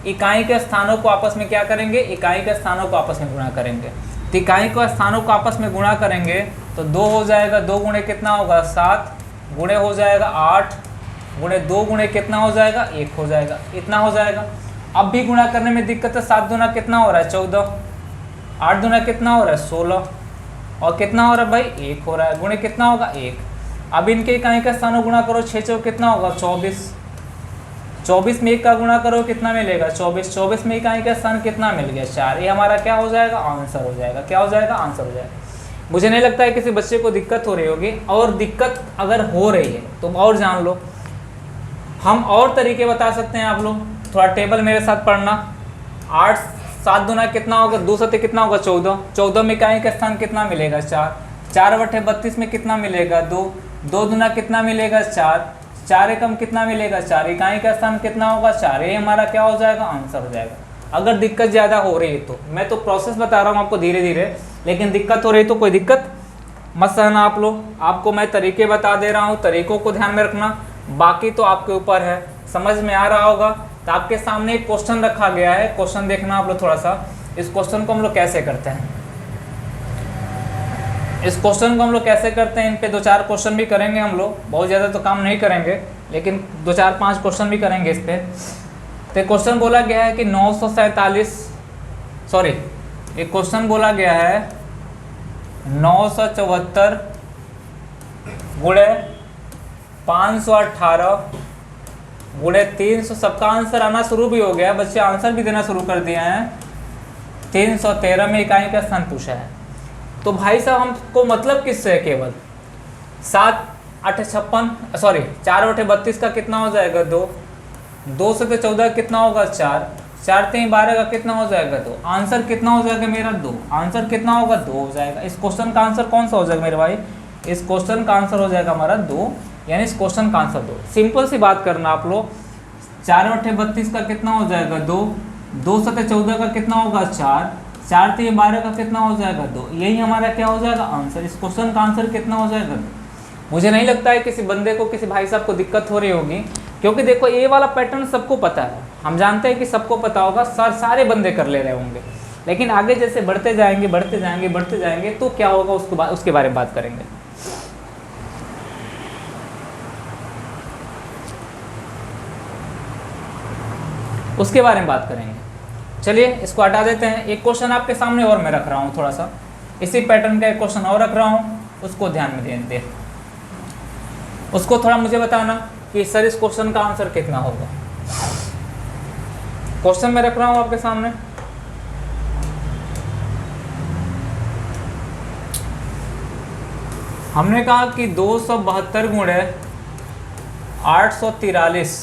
इकाई के स्थानों को आपस में क्या करेंगे, इकाई के स्थानों को आपस में गुणा करेंगे। तो इकाई के स्थानों को आपस में गुणा करेंगे तो 2 हो जाएगा, 2 गुणे कितना होगा 7, गुणे हो जाएगा 8, गुणे 2 गुणे कितना हो जाएगा 1 हो जाएगा, इतना हो जाएगा। अब भी गुणा करने में दिक्कत है, 7 दूना कितना हो रहा है 14, 8 दूना कितना हो रहा है 16, और कितना हो रहा है भाई 1 हो रहा है, गुणे कितना होगा 1। अब इनके इकाई का स्थानों गुणा करो, 6 चौक कितना होगा 24, 24 में 1 का गुणा करो कितना मिलेगा 24, 24 में इकाई का स्थान कितना मिल गया 4। ये हमारा क्या हो जाएगा आंसर हो जाएगा, क्या हो जाएगा आंसर हो जाएगा। मुझे नहीं लगता है किसी बच्चे को दिक्कत हो रही होगी, और दिक्कत अगर हो रही है तो और जान लो, हम और तरीके बता सकते हैं। आप लोग थोड़ा टेबल मेरे साथ पढ़ना। 8 7 दूना कितना होगा 2 सते कितना होगा 14, 14 में इकाई का स्थान कितना मिलेगा 4, 4 बटे 32 में कितना मिलेगा 2, 2 दूना कितना मिलेगा 4, 4 एकम कितना मिलेगा 4, इकाई का स्थान कितना होगा 4। ये हमारा क्या हो जाएगा आंसर हो जाएगा। अगर दिक्कत ज़्यादा हो रही है तो, मैं तो प्रोसेस बता रहा हूँ आपको धीरे धीरे, लेकिन दिक्कत हो रही है तो कोई दिक्कत मत सहना आप लोग। आपको मैं तरीके बता दे रहा हूँ, तरीकों को ध्यान में रखना, बाकी तो आपके ऊपर है। समझ में आ रहा होगा। तो आपके सामने एक क्वेश्चन रखा गया है, क्वेश्चन देखना आप लोग थोड़ा सा। इस क्वेश्चन को हम लोग कैसे करते हैं, इस क्वेश्चन को हम लोग कैसे करते हैं, इन पे 2-4 क्वेश्चन भी करेंगे हम लोग, बहुत ज़्यादा तो काम नहीं करेंगे, लेकिन 2-4-5 क्वेश्चन भी करेंगे इस पे। तो क्वेश्चन बोला गया है कि 947, सॉरी एक क्वेश्चन बोला गया है 974 गुणे 518 गुणे 300। सबका आंसर आना शुरू भी हो गया है, बच्चे आंसर भी देना शुरू कर दिए हैं। 313 में इकाई का स्थान पूछा है। तो भाई साहब हमको मतलब किससे है, केवल 7 8 56, सॉरी 4 बटे 32 का कितना हो जाएगा 2, 2 से 14 कितना होगा 4, 4 3 12 का कितना हो जाएगा 2। आंसर कितना हो जाएगा मेरा 2, आंसर कितना होगा 2 हो जाएगा। इस क्वेश्चन का आंसर कौन सा हो जाएगा मेरे भाई, इस क्वेश्चन का आंसर हो जाएगा हमारा 2, यानी इस क्वेश्चन का आंसर 2। सिंपल सी बात करना आप लोग, 4 बटे 32 का कितना हो जाएगा 2, 2 से 14 का कितना होगा 4, 4 3 12 का कितना हो जाएगा 2। यही हमारा क्या हो जाएगा आंसर। इस क्वेश्चन का आंसर कितना हो जाएगा 2। मुझे नहीं लगता है किसी बंदे को, किसी भाई साहब को दिक्कत हो रही होगी, क्योंकि देखो ये वाला पैटर्न सबको पता है, हम जानते हैं कि सबको पता होगा, सारे बंदे कर ले रहे होंगे। लेकिन आगे जैसे बढ़ते जाएंगे बढ़ते जाएंगे बढ़ते जाएंगे तो क्या होगा उसके बारे में बात करेंगे। उसके बारे में बात करेंगे। चलिए इसको हटा देते हैं। एक क्वेश्चन आपके सामने और मैं रख रहा हूँ, थोड़ा सा इसी पैटर्न का एक क्वेश्चन और रख रहा हूँ, उसको ध्यान में दें, उसको थोड़ा मुझे बताना कि सर इस क्वेश्चन का आंसर कितना होगा। क्वेश्चन मैं रख रहा हूँ आपके सामने, हमने कहा कि 272 गुणे 843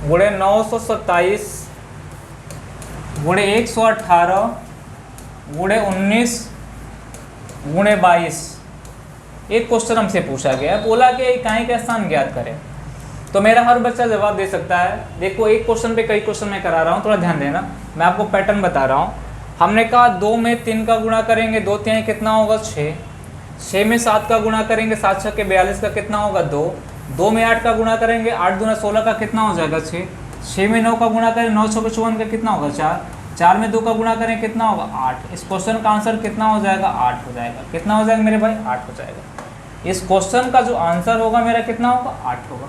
गुणे 927 गुणे 118 गुणे 19 गुणे 22। एक क्वेश्चन हमसे पूछा गया, बोला कि इकाई का स्थान ज्ञात करें। तो मेरा हर बच्चा जवाब दे सकता है। देखो एक क्वेश्चन पे कई क्वेश्चन मैं करा रहा हूँ, थोड़ा ध्यान देना, मैं आपको पैटर्न बता रहा हूँ। हमने कहा 2 में 3 का गुणा करेंगे, 2 3 कितना होगा 6, 6 में 7 का गुणा करेंगे, 7 छक्के 42 का कितना होगा 2, 2 में 8 का गुणा करेंगे, 8 दूना 16 का कितना हो जाएगा 6, 6 में 9 का गुणा करें 9 छक्के 54 का कितना होगा 4, 4 में 2 का गुणा करें कितना होगा 8। इस क्वेश्चन का आंसर कितना हो जाएगा 8 हो जाएगा। कितना हो जाएगा मेरे भाई 8 हो जाएगा। इस क्वेश्चन का जो आंसर होगा मेरा कितना होगा 8 होगा।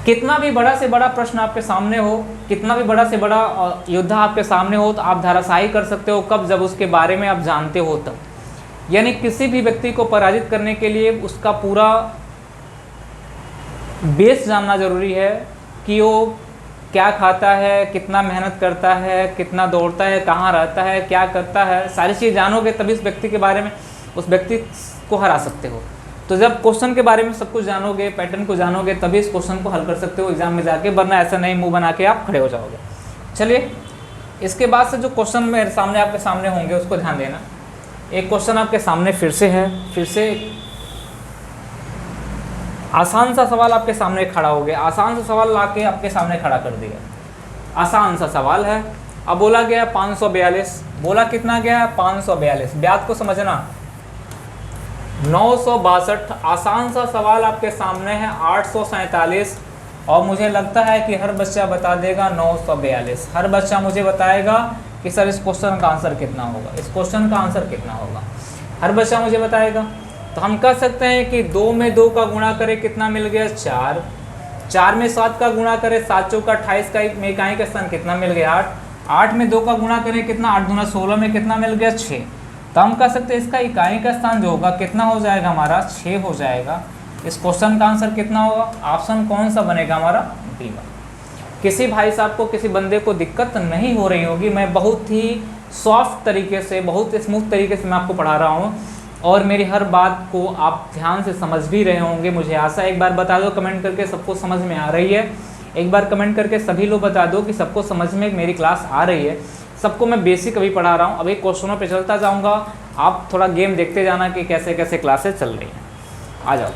कितना भी बड़ा से बड़ा प्रश्न आपके सामने हो, कितना भी बड़ा से बड़ा योद्धा आपके सामने हो, तो आप धराशायी कर सकते हो कब, जब उसके बारे में आप जानते हो तब। यानी किसी भी व्यक्ति को पराजित करने के लिए उसका पूरा बेस जानना जरूरी है कि वो क्या खाता है, कितना मेहनत करता है, कितना दौड़ता है, कहाँ रहता है, क्या करता है, सारी चीज़ जानोगे तभी उस व्यक्ति के बारे में, उस व्यक्ति को हरा सकते हो। तो जब क्वेश्चन के बारे में सब कुछ जानोगे, पैटर्न को जानोगे, तभी इस क्वेश्चन को हल कर सकते हो एग्जाम में जाके, वरना ऐसा नहीं मुंह बना के आप खड़े हो जाओगे। चलिए, इसके बाद से जो क्वेश्चन मेरे सामने आपके सामने होंगे उसको ध्यान देना। एक क्वेश्चन आपके सामने फिर से है, फिर से आसान सा सवाल आपके सामने खड़ा हो गया, आसान सा सवाल लाके आपके सामने खड़ा कर दिया। आसान सा सवाल है। अब बोला गया 542, बोला कितना गया है 542, ब्याज को समझना 962। आसान सा सवाल आपके सामने है 847, और मुझे लगता है कि हर बच्चा बता देगा 942। हर बच्चा मुझे बताएगा कि सर इस क्वेश्चन का आंसर कितना होगा, इस क्वेश्चन का आंसर कितना होगा, हर बच्चा मुझे बताएगा। तो हम कह सकते हैं कि 2 में 2 का गुणा करें कितना मिल गया 4, 4 में 7 का गुणा करें 7 चौका 28 का इकाई का स्थान कितना मिल गया 8, 8 में 2 का गुणा करें कितना 8 दूना 16 में कितना मिल गया 6। तो हम कह सकते हैं इसका इकाई का स्थान जो होगा कितना हो जाएगा हमारा 6 हो जाएगा। इस क्वेश्चन का आंसर कितना होगा, ऑप्शन कौन सा बनेगा हमारा डी। किसी भाई साहब को, किसी बंदे को दिक्कत नहीं हो रही होगी, मैं बहुत ही सॉफ्ट तरीके से, बहुत स्मूथ तरीके से मैं आपको पढ़ा रहा हूँ, और मेरी हर बात को आप ध्यान से समझ भी रहे होंगे, मुझे आशा। एक बार बता दो कमेंट करके सबको समझ में आ रही है, एक बार कमेंट करके सभी लोग बता दो कि सबको समझ में मेरी क्लास आ रही है। सबको मैं बेसिक अभी पढ़ा रहा हूँ, अभी क्वेश्चनों पे चलता जाऊँगा, आप थोड़ा गेम देखते जाना कि कैसे कैसे क्लासेस चल रही हैं। आ जाओ,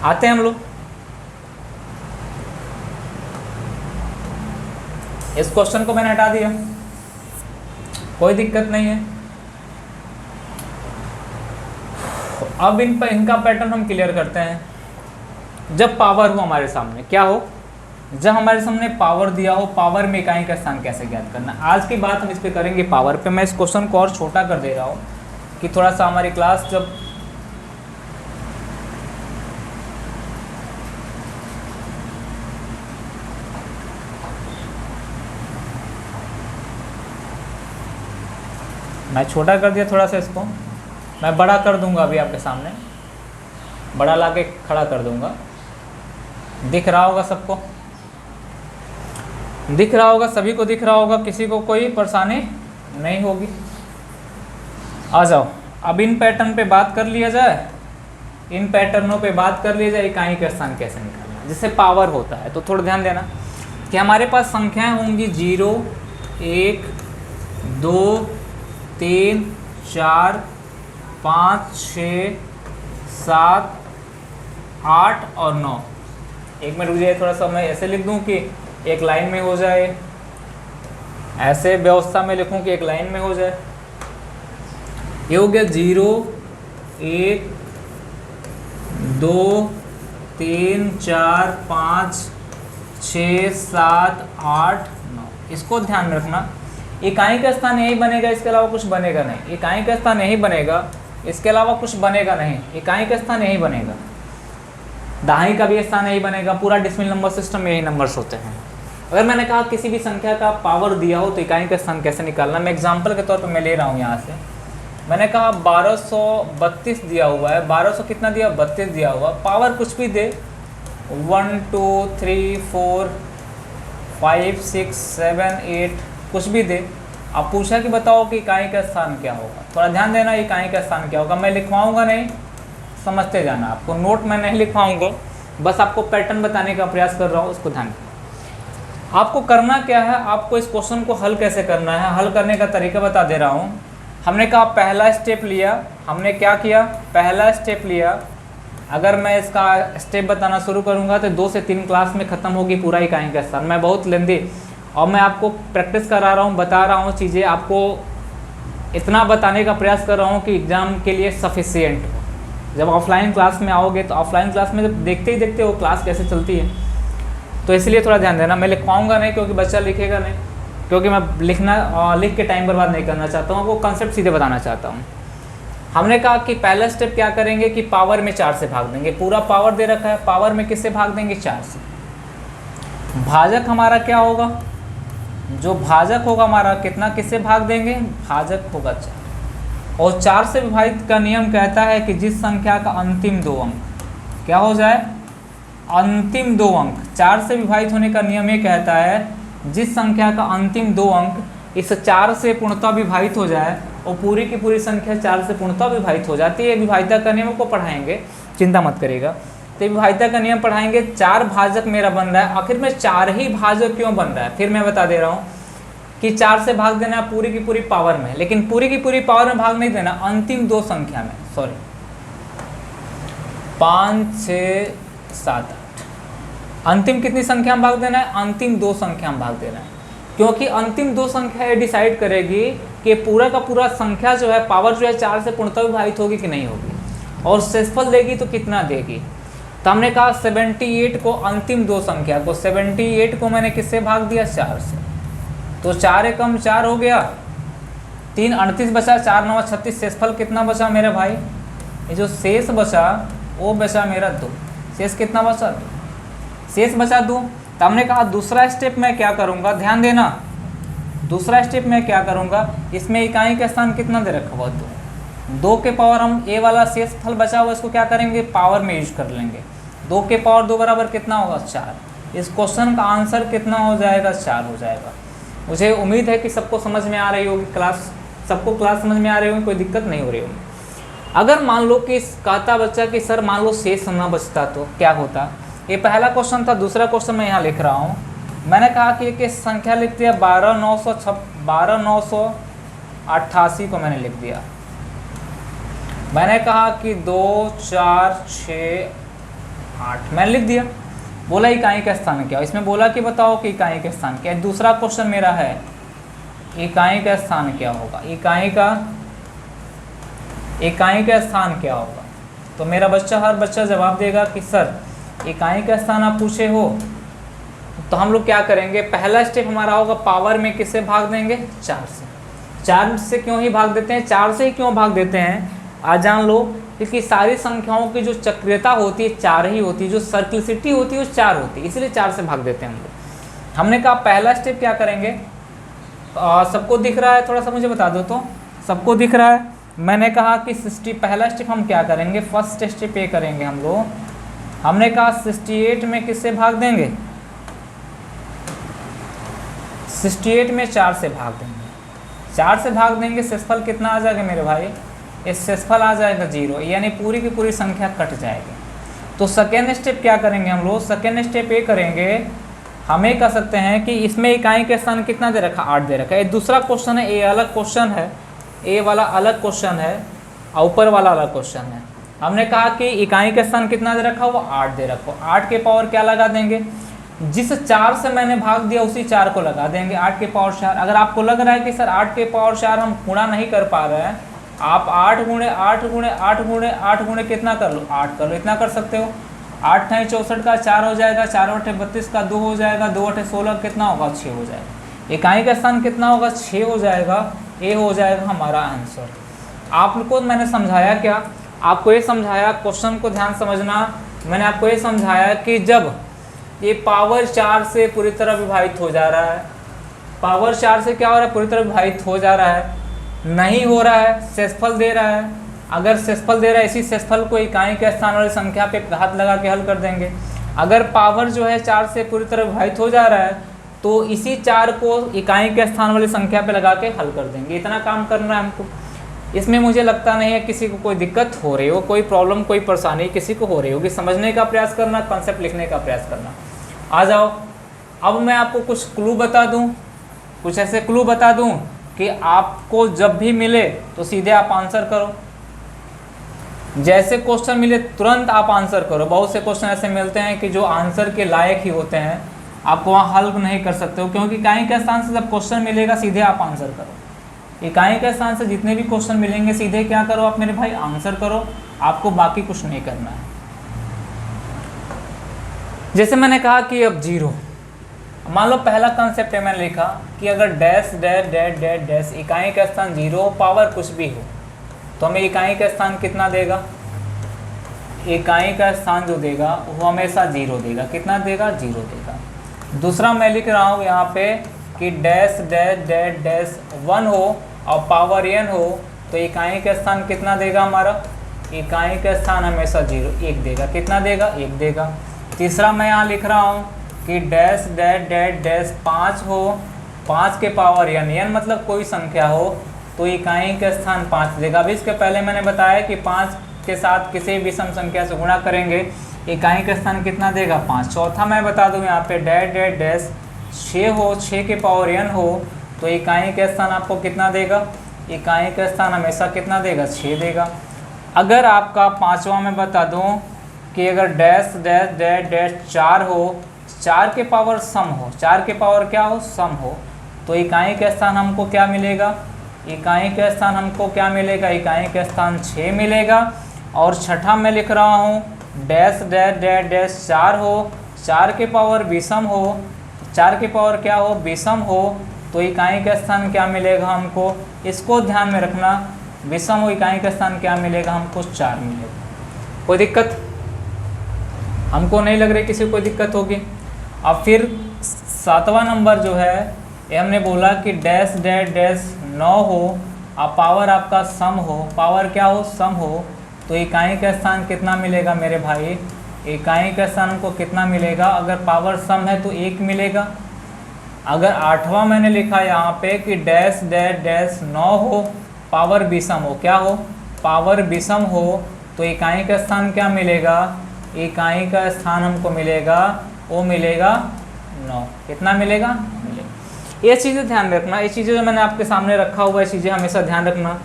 आते हैं हम लोग। इस क्वेश्चन को मैंने हटा दिया, कोई दिक्कत नहीं है। अब इनका पैटर्न हम क्लियर करते हैं। जब पावर हो हमारे सामने, क्या हो, जब हमारे सामने पावर दिया हो, पावर में इकाई का स्थान कैसे ज्ञात करना। आज की बात हम इस पे करेंगे पावर पे। मैं इस क्वेश्चन को और छोटा कर दे रहा हूँ कि थोड़ा सा हमारी क्लास जब मैं छोटा कर दिया थोड़ा सा, इसको मैं बड़ा कर दूंगा अभी आपके सामने, बड़ा लाके खड़ा कर दूंगा। दिख रहा होगा सबको, दिख रहा होगा, सभी को दिख रहा होगा, किसी को कोई परेशानी नहीं होगी। आ जाओ, अब इन पैटर्न पे बात कर लिया जाए, इन पैटर्नों पे बात कर लिया जाए इकाई का स्थान कैसे निकालना, जिससे पावर होता है। तो थोड़ा ध्यान देना कि हमारे पास संख्याएं होंगी 0, 1, 2, 3, 4, 5, 6, 7, 8 और 9। एक मिनट रुक जाइए, थोड़ा सा मैं ऐसे लिख दूं कि एक लाइन में हो जाए, ऐसे व्यवस्था में लिखूं कि एक लाइन में हो जाए। ये हो गया 0, 1, 2, 3, 4, 5, 6, 7, 8, 9। इसको ध्यान में रखना, इकाई का स्थान यही बनेगा, इसके अलावा कुछ बनेगा नहीं। इकाई का स्थान यही बनेगा, इसके अलावा कुछ बनेगा नहीं। इकाई का स्थान यही बनेगा, दहाई का भी स्थान यही बनेगा। पूरा डेसिमल नंबर सिस्टम में यही नंबर्स होते हैं। अगर मैंने कहा किसी भी संख्या का पावर दिया हो तो इकाई का स्थान कैसे निकालना, मैं एग्जांपल के तौर पर मैं ले रहा हूँ यहाँ से। मैंने कहा 1232 दिया हुआ है, 1200 कितना दिया 32 दिया हुआ, पावर कुछ भी दे 1, 2, 3, 4, 5, 6, 7, 8 कुछ भी दे। अब पूछा कि बताओ कि इकाई का स्थान क्या होगा। थोड़ा ध्यान देना, इकाई का स्थान क्या होगा। मैं लिखवाऊंगा नहीं, समझते जाना, आपको नोट में नहीं लिखवाऊंगा, बस आपको पैटर्न बताने का प्रयास कर रहा हूँ, उसको ध्यान दें। आपको करना क्या है, आपको इस क्वेश्चन को हल कैसे करना है, हल करने का तरीका बता दे रहा हूँ। हमने कहा पहला स्टेप लिया, हमने क्या किया, पहला स्टेप लिया। अगर मैं इसका स्टेप बताना शुरू करूँगा तो 2 से 3 क्लास में ख़त्म होगी पूरा इकाई का स्थान। मैं बहुत लेंदी और मैं आपको प्रैक्टिस करा रहा हूँ, बता रहा हूँ चीज़ें, आपको इतना बताने का प्रयास कर रहा हूँ कि एग्ज़ाम के लिए सफिशिएंट हो। जब ऑफलाइन क्लास में आओगे तो ऑफलाइन क्लास में जब देखते ही देखते हो क्लास कैसे चलती है, तो इसलिए थोड़ा ध्यान देना। मैं लिखवाऊँगा नहीं क्योंकि बच्चा लिखेगा नहीं, क्योंकि मैं लिख के टाइम बर्बाद नहीं करना चाहता हूँ, वो कॉन्सेप्ट सीधे बताना चाहता हूँ। हमने कहा कि पहला स्टेप क्या करेंगे कि पावर में 4 से भाग देंगे। पूरा पावर दे रखा है, पावर में किससे भाग देंगे? 4 से। भाजक हमारा क्या होगा? जो भाजक होगा हमारा कितना, किससे भाग देंगे? भाजक होगा 4। और 4 से विभाजित का नियम कहता है कि जिस संख्या का अंतिम 2 अंक क्या हो जाए? अंतिम 2 अंक। 4 से विभाजित होने का नियम ये कहता है जिस संख्या का अंतिम 2 अंक इस 4 से पूर्णतः विभाजित हो जाए, और पूरी की पूरी संख्या 4 से पूर्णतः विभाजित हो जाती है। विभाजिता का नियम को पढ़ाएंगे, चिंता मत करिएगा। तो विभाजिता का नियम पढ़ाएंगे। 4 भाजक मेरा बन रहा है, आखिर में 4 ही भाजक क्यों बन रहा है? फिर मैं बता दे रहा हूँ कि 4 से भाग देना पूरी की पूरी पावर में, लेकिन पूरी की पूरी पावर में भाग नहीं देना, अंतिम 2 संख्या में, सॉरी 5, 6, 7, 8। अंतिम कितनी संख्या में भाग देना है? अंतिम 2 संख्या में भाग देना है, क्योंकि अंतिम 2 संख्या ये डिसाइड करेगी कि पूरा का पूरा संख्या जो है, पावर जो है 4 से पूर्णतः विभाजित होगी कि नहीं होगी, और शेषफल देगी तो कितना देगी। तो हमने कहा 78 को, अंतिम 2 संख्या को 78 को मैंने किससे भाग दिया? 4 से। तो 4 एकम 4 हो गया, 3 38 बचा, 4 9 36। शेषफल कितना बचा मेरे भाई? ये जो शेष बचा वो बचा मेरा 2। शेष कितना बचा? 2। शेष बचा 2। तो हमने कहा दूसरा स्टेप मैं क्या करूँगा, ध्यान देना। दूसरा स्टेप मैं क्या करूँगा, इसमें इकाई का स्थान कितना दे रखा हुआ? 2। 2 के पावर हम ए वाला शेष फल बचा हुआ इसको क्या करेंगे? पावर में यूज कर लेंगे। 2 के पावर 2 बराबर कितना होगा? 4। इस क्वेश्चन का आंसर कितना हो जाएगा? 4 हो जाएगा। मुझे उम्मीद है कि सबको समझ में आ रही होगी क्लास, सबको क्लास समझ में आ रही होगी, कोई दिक्कत नहीं हो रही होगी। अगर मान लो कि कहता बच्चा कि सर मान लो शेष ना बचता तो क्या होता? ये पहला क्वेश्चन था। दूसरा क्वेश्चन मैं यहाँ लिख रहा हूँ। मैंने कहा कि एक संख्या लिख दिया 12988 को मैंने लिख दिया। मैंने कहा कि 2 4 6 8 मैंने लिख दिया। बोला इकाई का स्थान क्या? इसमें बोला कि बताओ कि इकाई का स्थान क्या है। दूसरा क्वेश्चन मेरा है इकाई का स्थान क्या होगा? इकाई का स्थान क्या होगा? तो मेरा बच्चा, हर बच्चा जवाब देगा कि सर इकाई का स्थान आप पूछे हो। तो हम लोग क्या करेंगे, पहला स्टेप हमारा होगा पावर में किससे भाग देंगे? 4 से। 4 से क्यों ही भाग देते हैं? 4 से ही क्यों भाग देते हैं आज जान लो, क्योंकि सारी संख्याओं की जो चक्रियता होती है 4 ही होती है, जो सर्कुलसिटी होती है वो 4 होती है, इसलिए 4 से भाग देते हैं हम लोग। हमने कहा पहला स्टेप क्या करेंगे, सबको दिख रहा है? थोड़ा सा मुझे बता दो तो, सबको दिख रहा है? मैंने कहा कि 60, पहला स्टेप हम क्या करेंगे, फर्स्ट स्टेप ये करेंगे हम लोग। हमने कहा 68 में किससे भाग देंगे? 68 में 4 से भाग देंगे। 4 से भाग देंगे, शेषफल कितना आ जाएगा मेरे भाई? इस शेषफल आ जाएगा 0, यानी पूरी की पूरी संख्या कट जाएगी। तो सेकेंड स्टेप क्या करेंगे हम लोग? सेकेंड स्टेप ये करेंगे, हम ये कह सकते हैं कि इसमें इकाई के स्थान कितना दे रखा? 8 दे रखा है। दूसरा क्वेश्चन है, ये अलग क्वेश्चन है, ए वाला अलग क्वेश्चन है और ऊपर वाला अलग क्वेश्चन है। हमने कहा कि इकाई का स्थान कितना दे रखा? वो 8 दे रखो। 8 के पावर क्या लगा देंगे? जिस 4 से मैंने भाग दिया उसी 4 को लगा देंगे, 8 के पावर 4। अगर आपको लग रहा है कि सर 8 के पावर 4 हम गुणा नहीं कर पा रहे हैं, आप 8 गुणे 8 गुणे 8 गुणे 8 गुणे कितना कर लो? 8 कर लो। इतना कर सकते हो। 8 × 64 का 4 हो जाएगा, 4 × 32 का 2 हो जाएगा, 2 × 16 कितना होगा? 6 हो जाएगा। इकाई का स्थान कितना होगा? 6 हो जाएगा। ये हो जाएगा हमारा आंसर। आपको मैंने समझाया क्या? आपको ये समझाया, क्वेश्चन को ध्यान समझना, मैंने आपको ये समझाया कि जब ये पावर 4 से पूरी तरह विभाजित हो जा रहा है, पावर 4 से क्या हो रहा है? पूरी तरह विभाजित हो जा रहा है, नहीं हो रहा है, शेषफल दे रहा है। अगर शेषफल दे रहा है, इसी शेषफल को इकाई के स्थान वाली संख्या पे घात लगा के हल कर देंगे। अगर पावर जो है 4 से पूरी तरह विभाजित हो जा रहा है, तो इसी 4 को इकाई के स्थान वाली संख्या पे लगा के हल कर देंगे। इतना काम करना है हमको। इसमें मुझे लगता नहीं है किसी को कोई दिक्कत हो रही हो, कोई प्रॉब्लम, कोई परेशानी किसी को हो रही होगी। समझने का प्रयास करना, कॉन्सेप्ट लिखने का प्रयास करना। आ जाओ, अब मैं आपको कुछ क्लू बता दूं, कुछ ऐसे क्लू बता दूं कि आपको जब भी मिले तो सीधे आप आंसर करो। जैसे क्वेश्चन मिले तुरंत आप आंसर करो। बहुत से क्वेश्चन ऐसे मिलते हैं कि जो आंसर के लायक ही होते हैं, आप वहाँ हल नहीं कर सकते हो, क्योंकि इकाई के स्थान से जब क्वेश्चन मिलेगा सीधे आप आंसर करो। इकाई के स्थान से जितने भी क्वेश्चन मिलेंगे सीधे क्या करो आप मेरे भाई, आंसर करो, आपको बाकी कुछ नहीं करना है। जैसे मैंने कहा कि अब जीरो, मान लो पहला कंसेप्ट है, मैंने लिखा कि अगर dash dash dash dash dash इकाई का स्थान जीरो पावर कुछ भी हो तो हमें इकाई का स्थान कितना देगा, इकाई का स्थान जो देगा वो हमेशा जीरो देगा। कितना देगा, जीरो देगा। दूसरा मैं लिख रहा हूँ यहाँ पे कि डैश डैश डैश डैश 1 हो और पावर n हो तो इकाई का स्थान कितना देगा हमारा, इकाई का स्थान हमेशा जीरो 1 देगा। कितना देगा, 1 देगा। तीसरा मैं यहाँ लिख रहा हूँ कि डैश डैश डैश डैश 5 हो, 5 के पावर n मतलब कोई संख्या हो तो इकाई का स्थान 5 देगा। अभी इसके पहले मैंने बताया कि 5 के साथ किसी भी विषम संख्या से गुणा करेंगे इकाई का स्थान कितना देगा, 5। चौथा मैं बता दूं यहाँ पे डैश डैश डैश 6 हो, 6 के पावर n हो तो इकाई का स्थान आपको कितना देगा, इकाई का स्थान हमेशा कितना देगा, 6 देगा। अगर आपका पाँचवा मैं बता दूं कि अगर डैश डैश डैश डैश 4 हो, 4 के पावर सम हो, 4 के पावर क्या हो, सम हो तो इकाई का स्थान हमको क्या मिलेगा, इकाई का स्थान हमको क्या मिलेगा, इकाई का स्थान 6 मिलेगा। और छठा मैं लिख रहा हूँ डैश डैश डैश डैश 4 हो, 4 के पावर विषम हो, 4 के पावर क्या हो, विषम हो तो इकाई का स्थान क्या मिलेगा हमको, इसको ध्यान में रखना, विषम हो इकाई का स्थान क्या मिलेगा हमको, 4 मिलेगा। कोई दिक्कत हमको नहीं लग रही किसी को कोई दिक्कत होगी। अब फिर 7वां नंबर जो है ये हमने बोला कि डैश डैश डैश 9 हो और पावर आपका सम हो, पावर क्या हो, सम हो तो इकाई का स्थान कितना मिलेगा मेरे भाई, इकाई का स्थान हमको कितना मिलेगा, अगर पावर सम है तो 1 मिलेगा। अगर 8वां मैंने लिखा यहाँ पे कि डैश डैश डैश 9 हो, पावर विषम हो, क्या हो, पावर विषम हो तो इकाई का स्थान क्या मिलेगा, इकाई का स्थान हमको मिलेगा, वो मिलेगा 9। कितना मिलेगा, ये चीज़ें ध्यान रखना, ये चीज़ें जो मैंने आपके सामने रखा हुआ है चीज़ें हमेशा ध्यान रखना।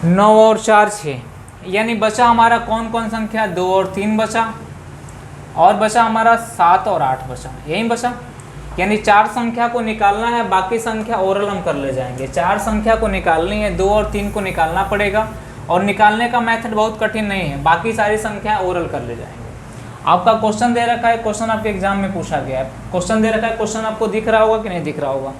9 और 4 6, यानी बचा हमारा कौन कौन संख्या, 2 और 3 बचा, और बचा हमारा 7 और 8 बचा, यही बचा। यानी 4 संख्या को निकालना है, बाकी संख्या ओरल हम कर ले जाएंगे। 4 संख्या को निकालनी है, 2 और 3 को निकालना पड़ेगा और निकालने का मेथड बहुत कठिन नहीं है, बाकी सारी संख्या ओरल कर ले जाएंगे। आपका क्वेश्चन दे रखा है, क्वेश्चन आपके एग्जाम में पूछा गया है, क्वेश्चन दे रखा है, क्वेश्चन आपको दिख रहा होगा कि नहीं दिख रहा होगा,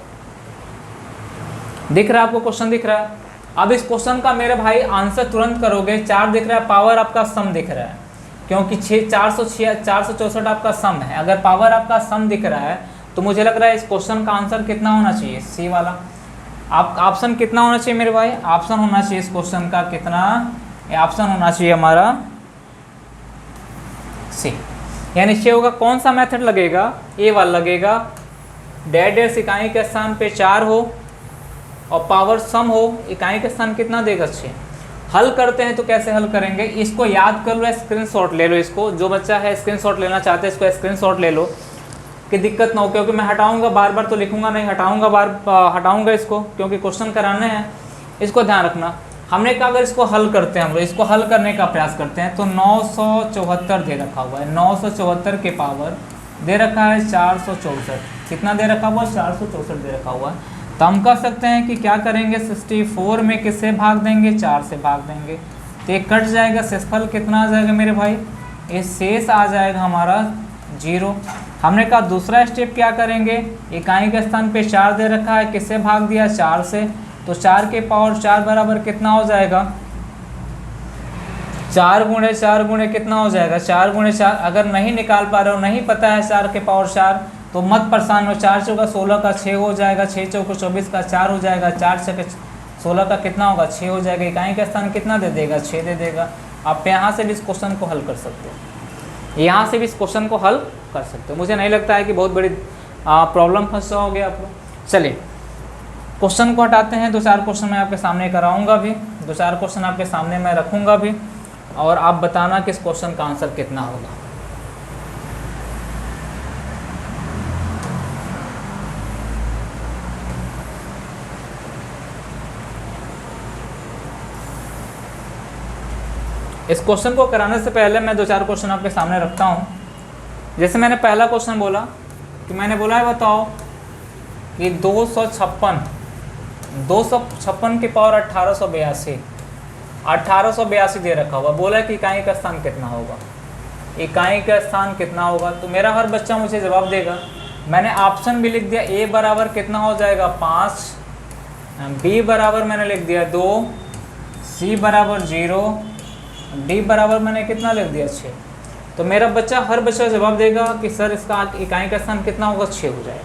दिख रहा है आपको, क्वेश्चन दिख रहा है। अब इस क्वेश्चन का मेरे भाई आंसर तुरंत करोगे। 4 दिख रहा है, पावर आपका सम दिख रहा है, क्योंकि 464 आपका सम है। अगर पावर आपका सम दिख रहा है तो मुझे लग रहा है इस क्वेश्चन का आंसर कितना होना चाहिए, सी वाला। आप ऑप्शन कितना होना चाहिए मेरे भाई, ऑप्शन होना चाहिए इस क्वेश्चन का कितना, ऑप्शन होना चाहिए हमारा सी। यानी सी होगा। कौन सा मेथड लगेगा, ए वाला लगेगा। डैश डैश इकाई के स्थान पे 4 हो और पावर सम हो, इकाई का स्थान कितना देगा, 6। हल करते हैं तो कैसे हल करेंगे, इसको याद कर लो, स्क्रीनशॉट ले लो। इसको जो बच्चा है स्क्रीनशॉट लेना चाहते हैं इसको स्क्रीनशॉट ले लो कि दिक्कत ना हो, क्योंकि मैं हटाऊंगा बार बार तो लिखूंगा नहीं, हटाऊंगा इसको क्योंकि क्वेश्चन कराने हैं। इसको ध्यान रखना। हमने कहा अगर इसको हल करते हैं, हम लोग इसको हल करने का प्रयास करते हैं तो 974 दे रखा हुआ है, 974 के पावर दे रखा है 464। कितना दे रखा हुआ, 464 दे रखा हुआ है। तो हम कह सकते हैं कि क्या करेंगे, 64 में किससे भाग देंगे, 4 से भाग देंगे तो ये कट जाएगा। शेषफल कितना आ जाएगा मेरे भाई, ये शेष आ जाएगा हमारा 0। हमने कहा दूसरा स्टेप क्या करेंगे, इकाई के स्थान पे 4 दे रखा है, किससे भाग दिया, 4 से, तो 4 के पावर 4 बराबर कितना हो जाएगा, 4 गुणे 4 गुणे कितना हो जाएगा, 4 गुणे 4। अगर नहीं निकाल पा रहे हो, नहीं पता है 4 के पावर 4 तो मत परेशान हो। 4 चौका 16 का 6 हो जाएगा, 6 चौका 24 का 4 हो जाएगा, 4 छक्के 16 का कितना होगा, 6 हो जाएगा। इकाई का स्थान कितना दे देगा, 6 दे देगा। आप यहाँ से भी इस क्वेश्चन को हल कर सकते हो, यहाँ से भी इस क्वेश्चन को हल कर सकते हो। मुझे नहीं लगता है कि बहुत बड़ी प्रॉब्लम फंस जाओगे आप लोग। चलिए क्वेश्चन को हटाते हैं। 2-4 क्वेश्चन मैं आपके सामने कराऊंगा भी, 2-4 क्वेश्चन आपके सामने मैं रखूंगा भी, और आप बताना कि इस क्वेश्चन का आंसर कितना होगा। इस क्वेश्चन को कराने से पहले मैं 2-4 क्वेश्चन आपके सामने रखता हूँ। जैसे मैंने पहला क्वेश्चन बोला कि मैंने बोला है बताओ कि 256 की पावर 1882, 1882 दे रखा हुआ, बोला कि इकाई का स्थान कितना होगा, इकाई का स्थान कितना होगा। तो मेरा हर बच्चा मुझे जवाब देगा। मैंने ऑप्शन भी लिख दिया, ए बराबर कितना हो जाएगा 5, बी बराबर मैंने लिख दिया 2, सी बराबर 0, डी बराबर मैंने कितना लिख दिया 6। तो मेरा बच्चा हर बच्चा जवाब देगा कि सर इसका इकाई का स्थान कितना होगा 6 हो जाएगा।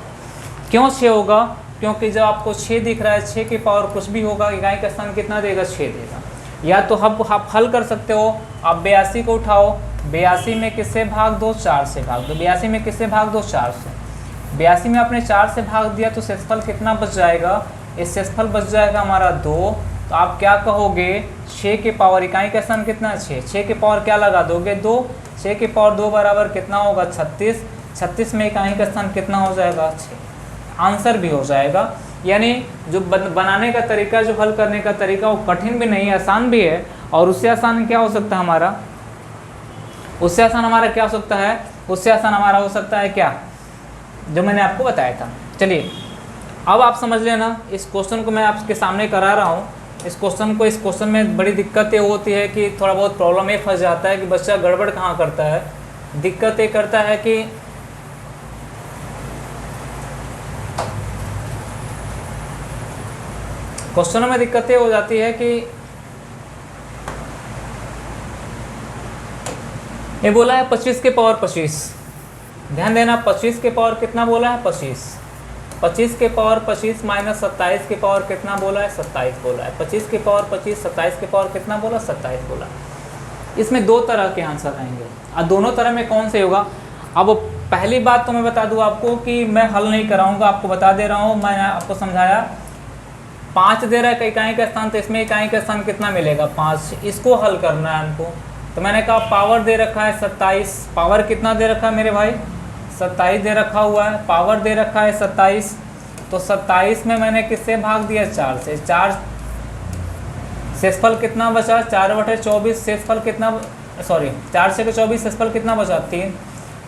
क्यों 6 होगा? क्योंकि जब आपको 6 दिख रहा है, 6 की पावर कुछ भी होगा, इकाई का स्थान कितना देगा 6 देगा। या तो आप हल कर सकते हो, आप 82 को उठाओ, 82 में किससे भाग दो 4 से भाग दो, 82 में किससे भाग दो 4 से, 82 में आपने 4 से भाग दिया तो शेषफल कितना बच जाएगा, इस शेषफल बच जाएगा हमारा 2। तो आप क्या कहोगे 6 के पावर इकाई का स्थान कितना है 6 के पावर क्या लगा दोगे 2, 6 के पावर 2 बराबर कितना होगा 36, 36 में इकाई का स्थान कितना हो जाएगा 6। आंसर भी हो जाएगा। यानी जो बनाने का तरीका, जो हल करने का तरीका वो कठिन भी नहीं है, आसान भी है। और उससे आसान क्या हो सकता है हमारा, उससे आसान हमारा क्या हो सकता है, उससे आसान हमारा हो सकता है क्या, जो मैंने आपको बताया था। चलिए अब आप समझ लेना, इस क्वेश्चन को मैं आपके सामने करा रहा हूँ। इस क्वेश्चन में बड़ी दिक्कत ये होती है कि थोड़ा बहुत प्रॉब्लम ये फंस जाता है कि बच्चा गड़बड़ कहाँ करता है। दिक्कत ये करता है कि क्वेश्चनों में दिक्कतें हो जाती है कि ये बोला है 25 के पावर 25, ध्यान देना 25 के पावर कितना बोला है 25, 25 के पावर 25 माइनस 27 के पावर कितना बोला है 27 बोला है, 25 के पावर 25, 27 के पावर कितना बोला 27 बोला। इसमें दो तरह के आंसर आएंगे, और दोनों तरह में कौन से होगा। अब पहली बात तो मैं बता दूं आपको कि मैं हल नहीं कराऊंगा, आपको बता दे रहा हूं, मैंने आपको समझाया 5 दे रहा है इकाई का स्थान, तो इसमें इकाई का स्थान कितना मिलेगा 5, इसको हल करना है हमको। तो मैंने कहा पावर दे रखा है 27, पावर कितना दे रखा है मेरे भाई 27 दे रखा हुआ है, पावर दे रखा है 27, तो 27 में मैंने किससे भाग दिया 4 से, 4 शेषफल कितना बचा 4/24, शेषफल कितना 4 से 24 शेषफल कितना बचा 3।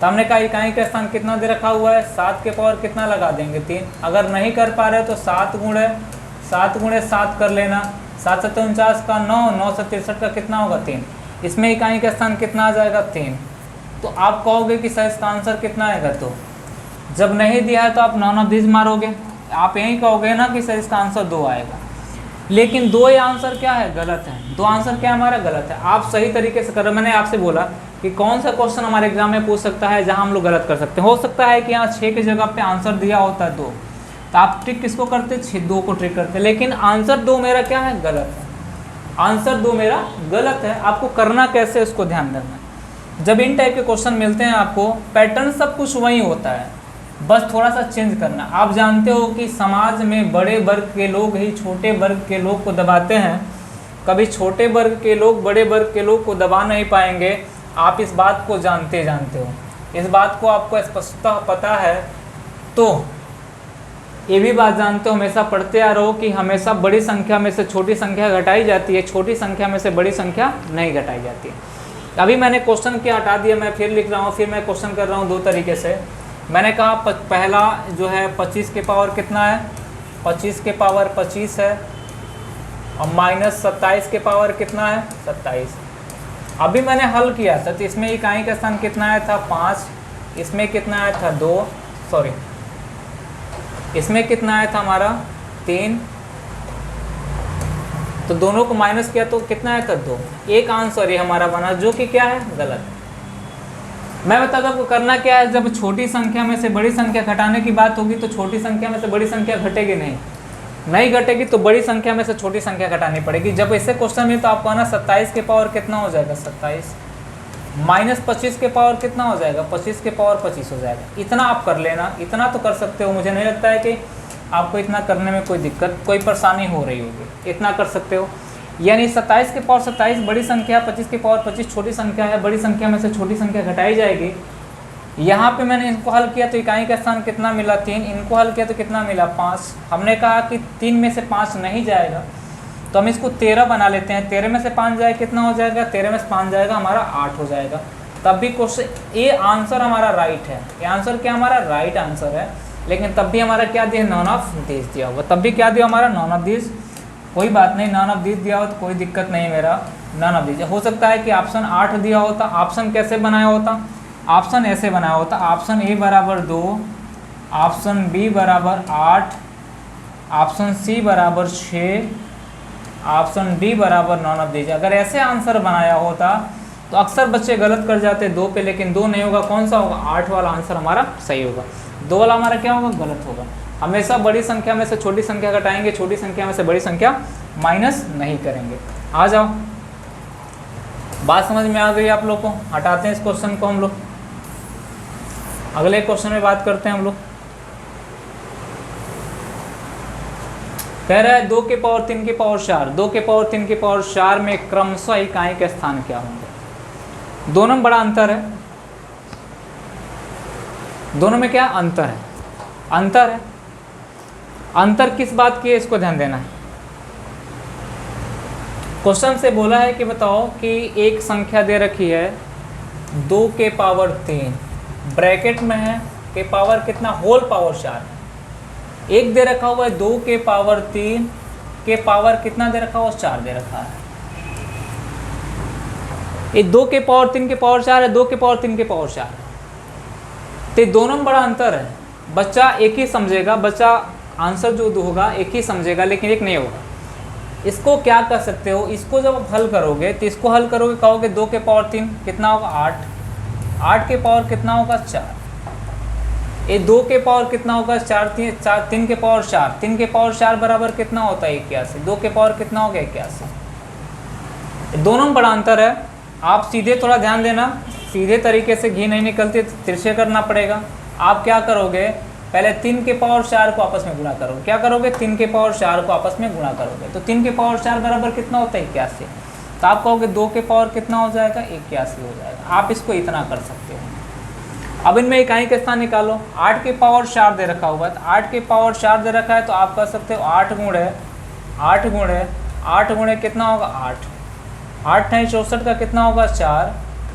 तो हमने कहा इकाई का स्थान कितना दे रखा हुआ है 7 के पावर कितना लगा देंगे 3। अगर नहीं कर पा रहे तो 7 गुणे 7 कर लेना, 7 7 49 का 9, 9 से 63 का कितना होगा 3। इसमें इकाई का स्थान कितना आ जाएगा 3। तो आप कहोगे कि सर इसका आंसर कितना आएगा, तो जब नहीं दिया है तो आप नॉन ऑफ दिस मारोगे, आप यही कहोगे ना कि सर इसका आंसर 2 आएगा। लेकिन 2 आंसर क्या है गलत है, 2 आंसर क्या हमारा गलत है। आप सही तरीके से कर रहे हो। मैंने आपसे बोला कि कौन सा क्वेश्चन हमारे एग्जाम में पूछ सकता है जहां हम लोग गलत कर सकते हैं। हो सकता है कि यहाँ 6 की जगह पे आंसर दिया होता है 2, तो आप ट्रिक किसको करते 2 को ट्रिक करते, लेकिन आंसर 2 मेरा क्या है गलत है, आंसर 2 मेरा गलत है। आपको करना कैसे उसको ध्यान रखना। जब इन टाइप के क्वेश्चन मिलते हैं आपको, पैटर्न सब कुछ वही होता है, बस थोड़ा सा चेंज करना। आप जानते हो कि समाज में बड़े वर्ग के लोग ही छोटे वर्ग के लोग को दबाते हैं, कभी छोटे वर्ग के लोग बड़े वर्ग के लोग को दबा नहीं पाएंगे। आप इस बात को जानते हो, इस बात को आपको स्पष्टतः पता है। तो ये भी बात जानते हो, हमेशा पढ़ते आ रहो कि हमेशा बड़ी संख्या में से छोटी संख्या घटाई जाती है, छोटी संख्या में से बड़ी संख्या नहीं घटाई जाती है। अभी मैंने क्वेश्चन क्या हटा दिया, मैं फिर लिख रहा हूँ, फिर मैं क्वेश्चन कर रहा हूँ 2 तरीके से। मैंने कहा पहला जो है 25 के पावर कितना है 25 के पावर 25 है, और माइनस 27 के पावर कितना है 27। अभी मैंने हल किया था तो इसमें इकाई का स्थान कितना आया था 5, इसमें कितना आया था 2, इसमें कितना आया था हमारा 3, तो दोनों को माइनस किया तो कितना आया था 2। एक आंसर ये हमारा बना जो कि क्या है गलत। मैं बताता हूँ आपको करना क्या है। जब छोटी संख्या में से बड़ी संख्या घटाने की बात होगी तो छोटी संख्या में से बड़ी संख्या घटेगी नहीं घटेगी, तो बड़ी संख्या में से छोटी संख्या घटानी पड़ेगी। जब ऐसे क्वेश्चन में तो आपको ना 27 के पावर कितना हो जाएगा 27, माइनस 25 के पावर कितना हो जाएगा 25 के पावर 25 हो जाएगा। इतना आप कर लेना, इतना तो कर सकते हो। मुझे नहीं लगता है कि आपको इतना करने में कोई दिक्कत, कोई परेशानी हो रही होगी, इतना कर सकते हो। यानी 27 के पावर 27 बड़ी संख्या, 25 के पावर 25 छोटी संख्या है, बड़ी संख्या में से छोटी संख्या घटाई जाएगी। यहाँ पे मैंने इनको हल किया तो इकाई का स्थान कितना मिला 3, इनको हल किया तो कितना मिला 5। हमने कहा कि 3 में से 5 नहीं जाएगा तो हम इसको 13 बना लेते हैं। 13 में से 5 जाए कितना हो जाएगा, 13 में से 5 जाएगा हमारा 8 हो जाएगा। तब भी क्वेश्चन ये आंसर हमारा राइट है, ये आंसर क्या हमारा राइट आंसर है, लेकिन तब भी हमारा क्या दिया, नॉन ऑफ दिस दिया हुआ, तब भी क्या दिया हमारा, नॉन ऑफ दिस। कोई बात नहीं, नॉन ऑफ दिस दिया हो तो कोई दिक्कत नहीं मेरा, नॉन ऑफ दिस। हो सकता है कि ऑप्शन 8 दिया होता, ऑप्शन कैसे बनाया होता, ऑप्शन ऐसे बनाया होता, ऑप्शन ए बराबर 2, ऑप्शन बी बराबर 8, ऑप्शन सी बराबर 6, ऑप्शन डी बराबर नॉन ऑफ दिस। अगर ऐसे आंसर बनाया होता तो अक्सर बच्चे गलत कर जाते 2 पे, लेकिन 2 नहीं होगा, कौन सा होगा, 8 वाला आंसर हमारा सही होगा। 2 वाला हमारा क्या होगा, गलत होगा। हमेशा बड़ी संख्या में से छोटी संख्या घटाएंगे, छोटी संख्या में से बड़ी संख्या माइनस नहीं करेंगे। आ जाओ, बात समझ में आ गई आप लोग को। हटाते हैं इस क्वेश्चन को हम लोग, अगले क्वेश्चन में बात करते हैं हम लोग। कह रहा है 2 के पावर 3 के पावर 4, 2 के पावर 3 के पावर 4 में क्रमशः इकाई के स्थान क्या होंगे। दोनों में बड़ा अंतर है, दोनों में क्या अंतर है, अंतर है। अंतर किस बात की है, इसको ध्यान देना है। क्वेश्चन से बोला है कि बताओ कि एक संख्या दे रखी है 2 के पावर 3, ब्रैकेट में है के पावर कितना, होल पावर 4 है। एक दे रखा हुआ है 2 के पावर 3 के पावर कितना दे रखा हुआ, 4 दे रखा है। ये 2 के पावर 3 के पावर 4 है, 2 के पावर 3 के पावर 4 है, तो दोनों में बड़ा अंतर है। बच्चा एक ही समझेगा, बच्चा आंसर जो होगा एक ही समझेगा, लेकिन एक नहीं होगा। इसको क्या कर सकते हो, इसको जब आप हल करोगे तो इसको हल करोगे, कहोगे 2 के पावर 3 कितना होगा, 8, 8 के पावर कितना होगा, 4। ये 2 के पावर कितना होगा, 4, 3 के पावर 4, 3 के पावर 4 बराबर कितना होता है, 81। 2 के पावर कितना हो गया, 81। दोनों में बड़ा अंतर है। आप सीधे थोड़ा ध्यान देना, सीधे तरीके से घी नहीं निकलती, तिरछे करना पड़ेगा। आप क्या करोगे, पहले 3 के पावर 4 को आपस में गुणा करोगे। क्या करोगे, 3 के पावर 4 को आपस में गुणा करोगे, तो 3 के पावर 4 बराबर कितना होता है, 81। तो आप कहोगे 2 के पावर कितना हो जाएगा, 81 हो जाएगा। आप इसको इतना कर सकते हो। अब इनमें इकाई के स्थान निकालो। 8 के पावर 4 दे रखा हुआ है, तो 8 के पावर 4 दे रखा है, तो आप कर सकते हो 8 गुणे कितना होगा, 8, 8 नहीं 64 का कितना होगा, 4,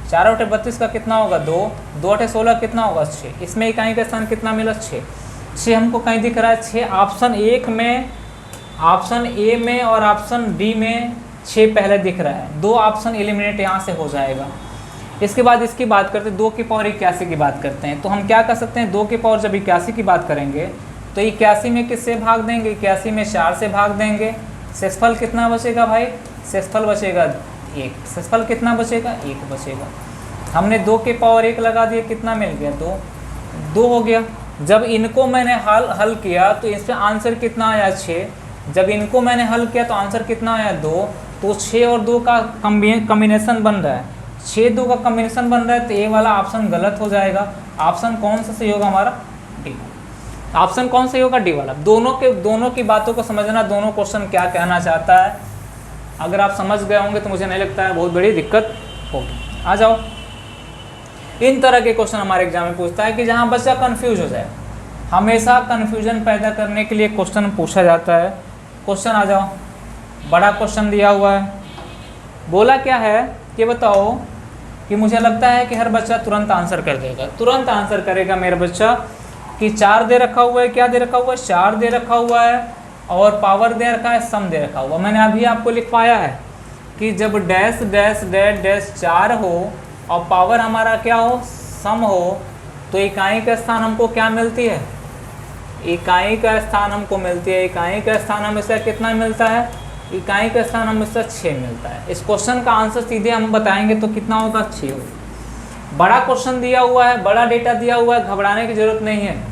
4 8 32 का कितना होगा, 2, 2 8 16 कितना होगा, 6। इसमें इकाई का स्थान कितना मिला, 6। 6 हमको कहीं दिख रहा है, 6 ऑप्शन 1 में, ऑप्शन ए में और ऑप्शन डी में 6 पहले दिख रहा है। 2 ऑप्शन एलिमिनेट यहाँ से हो जाएगा। इसके बाद इसकी बात करते हैं, 2 की पावर 81 की बात करते हैं। तो हम क्या कर सकते हैं, 2 की पावर जब 81 की बात करेंगे तो 81 में किससे भाग देंगे, 81 में 4 से भाग देंगे। शेषफल कितना बचेगा भाई, शेषफल बचेगा 1, शेषफल कितना बचेगा, 1 बचेगा। हमने 2 के पावर 1 लगा दिया, कितना मिल गया, 2 हो गया। जब इनको मैंने हल किया तो इसमें आंसर कितना आया, 6। जब इनको मैंने हल किया तो आंसर कितना आया, 2। तो 6 और 2 का कॉम्बिनेशन बन रहा है, 6 2 का कॉम्बिनेशन बन रहा है, तो ए वाला ऑप्शन गलत हो जाएगा। ऑप्शन कौन सा सही होगा हमारा, डी। ऑप्शन कौन सही होगा, डी वाला। दोनों की बातों को समझना, दोनों क्वेश्चन क्या कहना चाहता है। अगर आप समझ गए होंगे तो मुझे नहीं लगता है बहुत बड़ी दिक्कत होगी। आ जाओ, इन तरह के क्वेश्चन हमारे एग्जाम में पूछता है कि जहाँ बच्चा कंफ्यूज हो जाए। हमेशा कंफ्यूजन पैदा करने के लिए क्वेश्चन पूछा जाता है। क्वेश्चन आ जाओ, बड़ा क्वेश्चन दिया हुआ है। बोला क्या है कि बताओ कि मुझे लगता है कि हर बच्चा तुरंत आंसर कर देगा, तुरंत आंसर करेगा मेरा बच्चा कि 4 दे रखा हुआ है, क्या दे रखा हुआ है, 4 दे रखा हुआ है, और पावर दे रखा है, सम दे रखा हुआ। मैंने अभी आपको लिखवाया है कि जब डैश डैश डैश डैश 4 हो और पावर हमारा क्या हो, सम हो, तो इकाई का स्थान हमको क्या मिलती है, इकाई का स्थान हमको मिलती है। इकाई का स्थान हमेशा कितना मिलता है, इकाई का स्थान हमेशा 6 मिलता है। इस क्वेश्चन का आंसर सीधे हम बताएंगे तो कितना होगा, 6 होगा। बड़ा क्वेश्चन दिया हुआ है, बड़ा डेटा दिया हुआ है, घबराने की जरूरत नहीं है।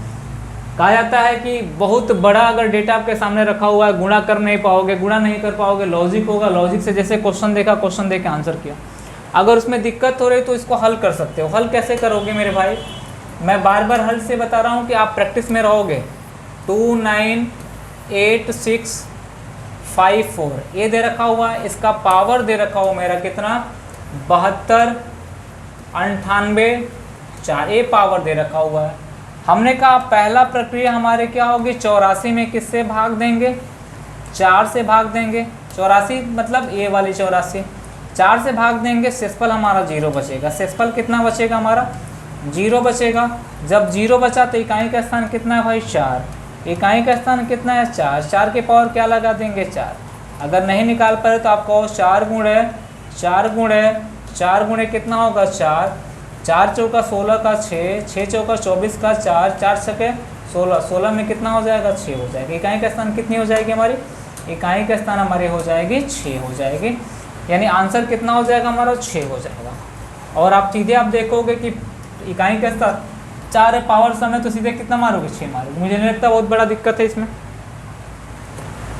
कहा जाता है कि बहुत बड़ा अगर डेटा आपके सामने रखा हुआ है, गुणा कर नहीं पाओगे, गुणा नहीं कर पाओगे, लॉजिक होगा, लॉजिक से जैसे क्वेश्चन देखा, क्वेश्चन देख के आंसर किया। अगर उसमें दिक्कत हो रही तो इसको हल कर सकते हो। हल कैसे करोगे मेरे भाई, मैं बार बार हल से बता रहा हूँ कि आप प्रैक्टिस में रहोगे। 2 9 8 6 5 4 ये दे रखा हुआ है, इसका पावर दे रखा हुआ मेरा कितना, 72 98 4, ये पावर दे रखा हुआ है। हमने कहा पहला प्रक्रिया हमारे क्या होगी, 84 में किससे भाग देंगे, 4 से भाग देंगे। 84 मतलब ए वाली 84, 4 से भाग देंगे, शेषफल हमारा 0 बचेगा। शेषफल कितना बचेगा हमारा? 0 बचेगा। जब 0 बचा तो इकाई का स्थान कितना है भाई? 4। इकाई का स्थान कितना है? 4। 4 के पावर क्या लगा देंगे? 4। अगर नहीं निकाल पाए तो आप कहो 4 गुणे कितना होगा? 4। 4 चौका 16 का 6, 6 चौका 24 का 4, 4 छके 16, 16 में कितना हो जाएगा? 6 हो जाएगा। इकाई का स्थान कितनी हो जाएगी हमारी? इकाई का स्थान हमारी हो जाएगी 6 हो जाएगी। यानी आंसर कितना हो जाएगा हमारा? 6 हो जाएगा। और आप सीधे आप देखोगे कि इकाई का स्थान 4 पावर सम है तो सीधे कितना मारोगे? 6 मारोगे। मुझे नहीं लगता बहुत बड़ा दिक्कत है इसमें।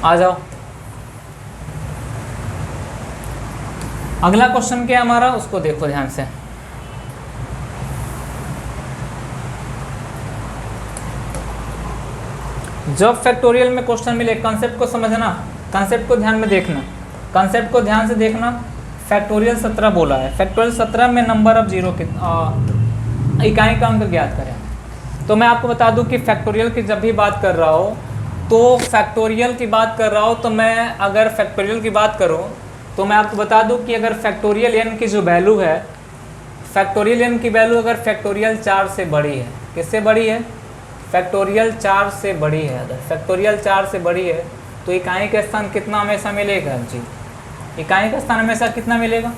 आ जाओ, अगला क्वेश्चन क्या है हमारा, उसको देखो ध्यान से। जब फैक्टोरियल में क्वेश्चन मिले, कंसेप्ट को समझना, कंसेप्ट को ध्यान में देखना, कंसेप्ट को ध्यान से देखना। फैक्टोरियल 17 बोला है, फैक्टोरियल 17 में नंबर ऑफ 0 इकाई का अंक ज्ञात करें। तो मैं आपको बता दूं कि फैक्टोरियल की जब भी बात कर रहा हो तो फैक्टोरियल की बात कर रहा हो तो मैं अगर फैक्टोरियल की बात करूं तो मैं आपको बता दूं कि अगर फैक्टोरियल n की जो वैल्यू है, फैक्टोरियल n की वैल्यू अगर फैक्टोरियल 4 से बड़ी है, किससे बड़ी है? फैक्टोरियल 4 से बड़ी है। अगर फैक्टोरियल 4 से बड़ी है तो इकाई का स्थान कितना हमेशा मिलेगा? जी, इकाई का स्थान हमेशा कितना मिलेगा?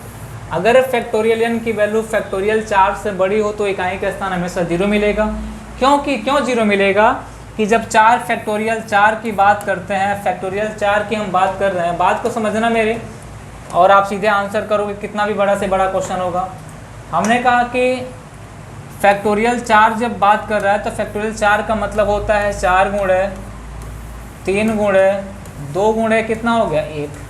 अगर फैक्टोरियल n की वैल्यू फैक्टोरियल 4 से बड़ी हो तो इकाई का स्थान हमेशा 0 मिलेगा। क्यों 0 मिलेगा? कि जब 4 फैक्टोरियल 4 की बात करते हैं, फैक्टोरियल 4 की हम बात कर रहे हैं, बात को समझना मेरे, और आप सीधे आंसर करोगे कितना भी बड़ा से बड़ा क्वेश्चन होगा। हमने कहा कि फैक्टोरियल 4 जब बात कर रहा है तो फैक्टोरियल 4 का मतलब होता है 4 गुणे 3 गुणे 2 गुणे कितना हो गया? 1।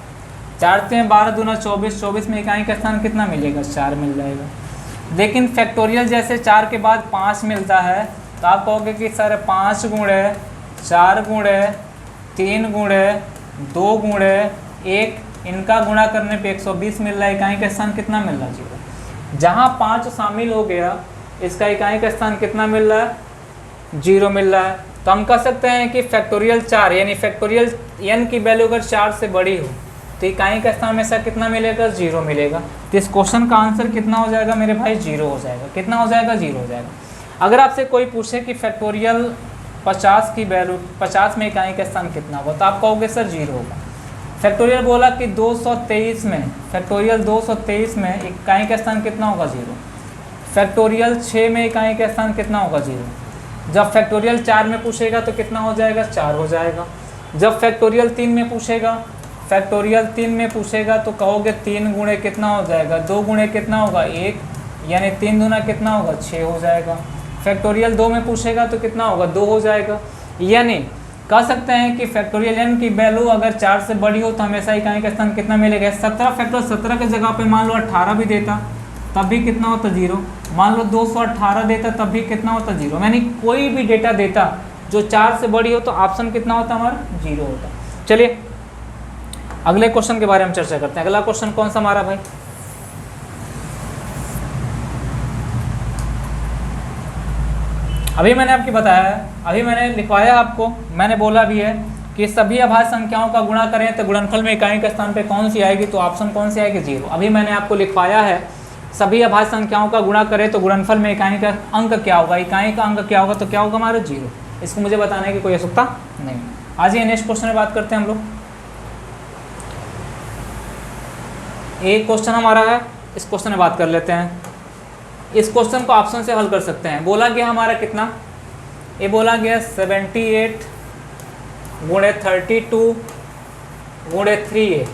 4 से 12 दूना 24, 24 में इकाई का स्थान कितना मिलेगा? 4 मिल जाएगा। लेकिन फैक्टोरियल जैसे 4 के बाद 5 मिलता है तो आप कहोगे कि सर 5 गुणे 4 गुणे 3 गुणे 2 गुणे 1, इनका गुणा करने पे 120 मिल रहा है। इकाई का स्थान कितना मिल रहा है? 0। जहाँ 5 शामिल हो गया इसका इकाई का स्थान कितना मिल रहा है? 0 मिल रहा है। तो हम कह सकते हैं कि फैक्टोरियल 4 यानी फैक्टोरियल n की वैल्यू अगर 4 से बड़ी हो तो इकाई का स्थान हमेशा कितना मिलेगा? 0 मिलेगा। तो इस क्वेश्चन का आंसर कितना हो जाएगा मेरे भाई? 0 हो जाएगा। कितना हो जाएगा? 0 हो जाएगा। अगर आपसे कोई पूछे कि फैक्टोरियल 50 की वैल्यू 50 में इकाई का स्थान कितना होगा तो आप कहोगे सर 0 होगा। फैक्टोरियल बोला कि 223 में, फैक्टोरियल 223 में इकाई का स्थान कितना होगा? 0। फैक्टोरियल 6 में इकाई का स्थान कितना होगा? 0। जब फैक्टोरियल 4 में पूछेगा तो कितना हो जाएगा? 4 हो जाएगा। जब फैक्टोरियल 3 में पूछेगा, फैक्टोरियल 3 में पूछेगा तो कहोगे 3 गुणे कितना हो जाएगा? 2 गुणे कितना होगा? 1, यानी 3 दूना कितना होगा? 6 हो जाएगा। फैक्टोरियल 2 में पूछेगा तो कितना होगा? 2 हो जाएगा। यानी कह सकते हैं कि फैक्टोरियल n की वैल्यू अगर 4 से बड़ी हो तो हमेशा इकाई का स्थान कितना मिलेगा? 17 फैक्टोरियल 17 की जगह पे मान लो 18 भी देता तब भी कितना होता? 0। मान लो 218 देता तब भी कितना होता? 0। यानी कोई भी डेटा देता जो 4 से बड़ी हो तो ऑप्शन कितना होता हमारा? 0 होता। चलिए अगले क्वेश्चन के बारे में चर्चा करते हैं। अगला क्वेश्चन कौन सा हमारा भाई? अभी मैंने आपको बताया है, अभी मैंने लिखवाया आपको, मैंने बोला भी है कि सभी अभाज्य संख्याओं का गुणा करें तो गुणनफल में इकाई के स्थान पे कौन सी आएगी? तो ऑप्शन कौन सी आएगी? 0। अभी मैंने आपको लिखवाया है सभी अभाज्य संख्याओं का गुणा करें तो गुणनफल में इकाई का अंक क्या होगा? इकाई का अंक क्या होगा? तो क्या होगा हमारा? 0। इसको मुझे बताने की कोई आवश्यकता नहीं। आज ये नेक्स्ट क्वेश्चन में बात करते हैं हम लोग। एक क्वेश्चन हमारा है, इस क्वेश्चन में बात कर लेते हैं। इस क्वेश्चन को ऑप्शन से हल कर सकते हैं। बोला गया हमारा कितना? ये बोला गया 78 गुणे 32 गुणे 3a,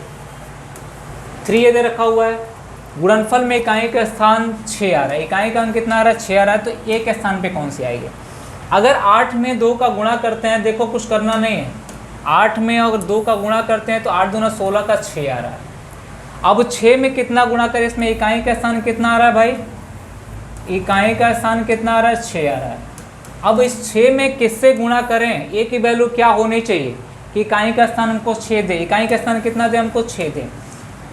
3a दे रखा हुआ है। गुणनफल में इकाई का स्थान 6 आ रहा है। इकाई का अंक कितना आ रहा है? 6 आ रहा है। तो a के स्थान पे कौन सी आएगी? अगर 8 में 2 का गुणा करते हैं, देखो कुछ करना नहीं है, 8 में अगर 2 का गुणा करते हैं तो 8 दूना 16 का 6 आ रहा है। अब 6 में कितना गुणा करें? इसमें इकाई का स्थान कितना आ रहा है भाई? इकाई का स्थान कितना आ रहा है? 6 आ रहा है। अब इस 6 में किससे गुणा करें? a की वैल्यू क्या होनी चाहिए कि इकाई का स्थान हमको 6 दे। इकाई का स्थान कितना दे? हमको 6 दे।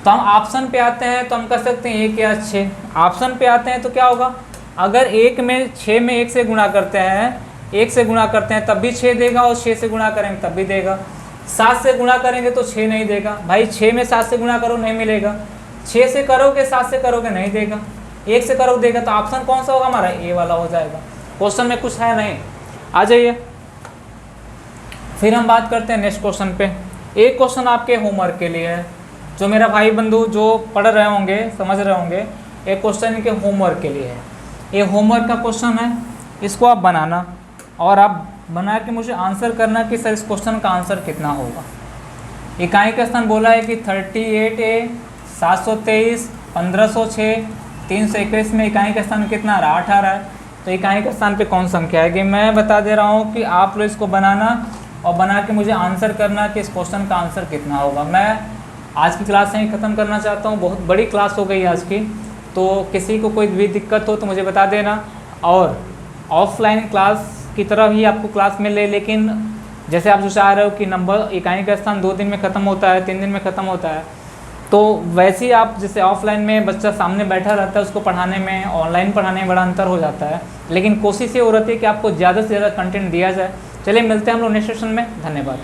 तो हम ऑप्शन पे आते हैं तो हम कह सकते हैं 1 या 6। ऑप्शन पे आते हैं तो क्या होगा? अगर 1 में 6 में 1 से गुणा करते हैं, 1 से गुणा करते हैं तब भी 6 देगा, और 6 से गुणा करेंगे तब भी देगा। 7 से गुणा करेंगे तो 6 नहीं देगा भाई। 6 में 7 से गुणा करो नहीं मिलेगा। 6 से करोगे 7 से करोगे नहीं देगा, 1 से करोगे देगा। तो ऑप्शन कौन सा होगा हमारा, ए वाला हो जाएगा। क्वेश्चन में कुछ है नहीं, आ जाइए फिर हम बात करते हैं नेक्स्ट क्वेश्चन पे। एक क्वेश्चन आपके होमवर्क के लिए है, जो मेरा भाई बंधु जो पढ़ रहे होंगे समझ रहे होंगे, एक क्वेश्चन इनके होमवर्क के लिए है। ये होमवर्क का क्वेश्चन है, इसको आप बनाना और आप बना के मुझे आंसर करना कि सर इस क्वेश्चन का आंसर कितना होगा। इकाई का स्थान बोला है कि 38A 723 1506 321 में इकाई का स्थान कितना आ रहा है, 8 आ रहा है। तो इकाई के स्थान पे कौन संख्या है कि मैं बता दे रहा हूँ कि आप लोग इसको बनाना और बना के मुझे आंसर करना कि इस क्वेश्चन का आंसर कितना होगा। मैं आज की क्लास यहीं ख़त्म करना चाहता हूँ, बहुत बड़ी क्लास हो गई आज की, तो किसी को कोई भी दिक्कत हो तो मुझे बता देना। और ऑफलाइन क्लास की तरह ही आपको क्लास मिले, लेकिन जैसे आप जो चाह रहे हो कि नंबर इकाई का स्थान 2 दिन में ख़त्म होता है, 3 दिन में ख़त्म होता है, तो वैसे ही आप जैसे ऑफलाइन में बच्चा सामने बैठा रहता है, उसको पढ़ाने में ऑनलाइन पढ़ाने में बड़ा अंतर हो जाता है। लेकिन कोशिश ये हो रही है कि आपको ज़्यादा से ज़्यादा कंटेंट दिया जाए। चलिए मिलते हैं हम लोग नेक्स्ट सेशन में, धन्यवाद।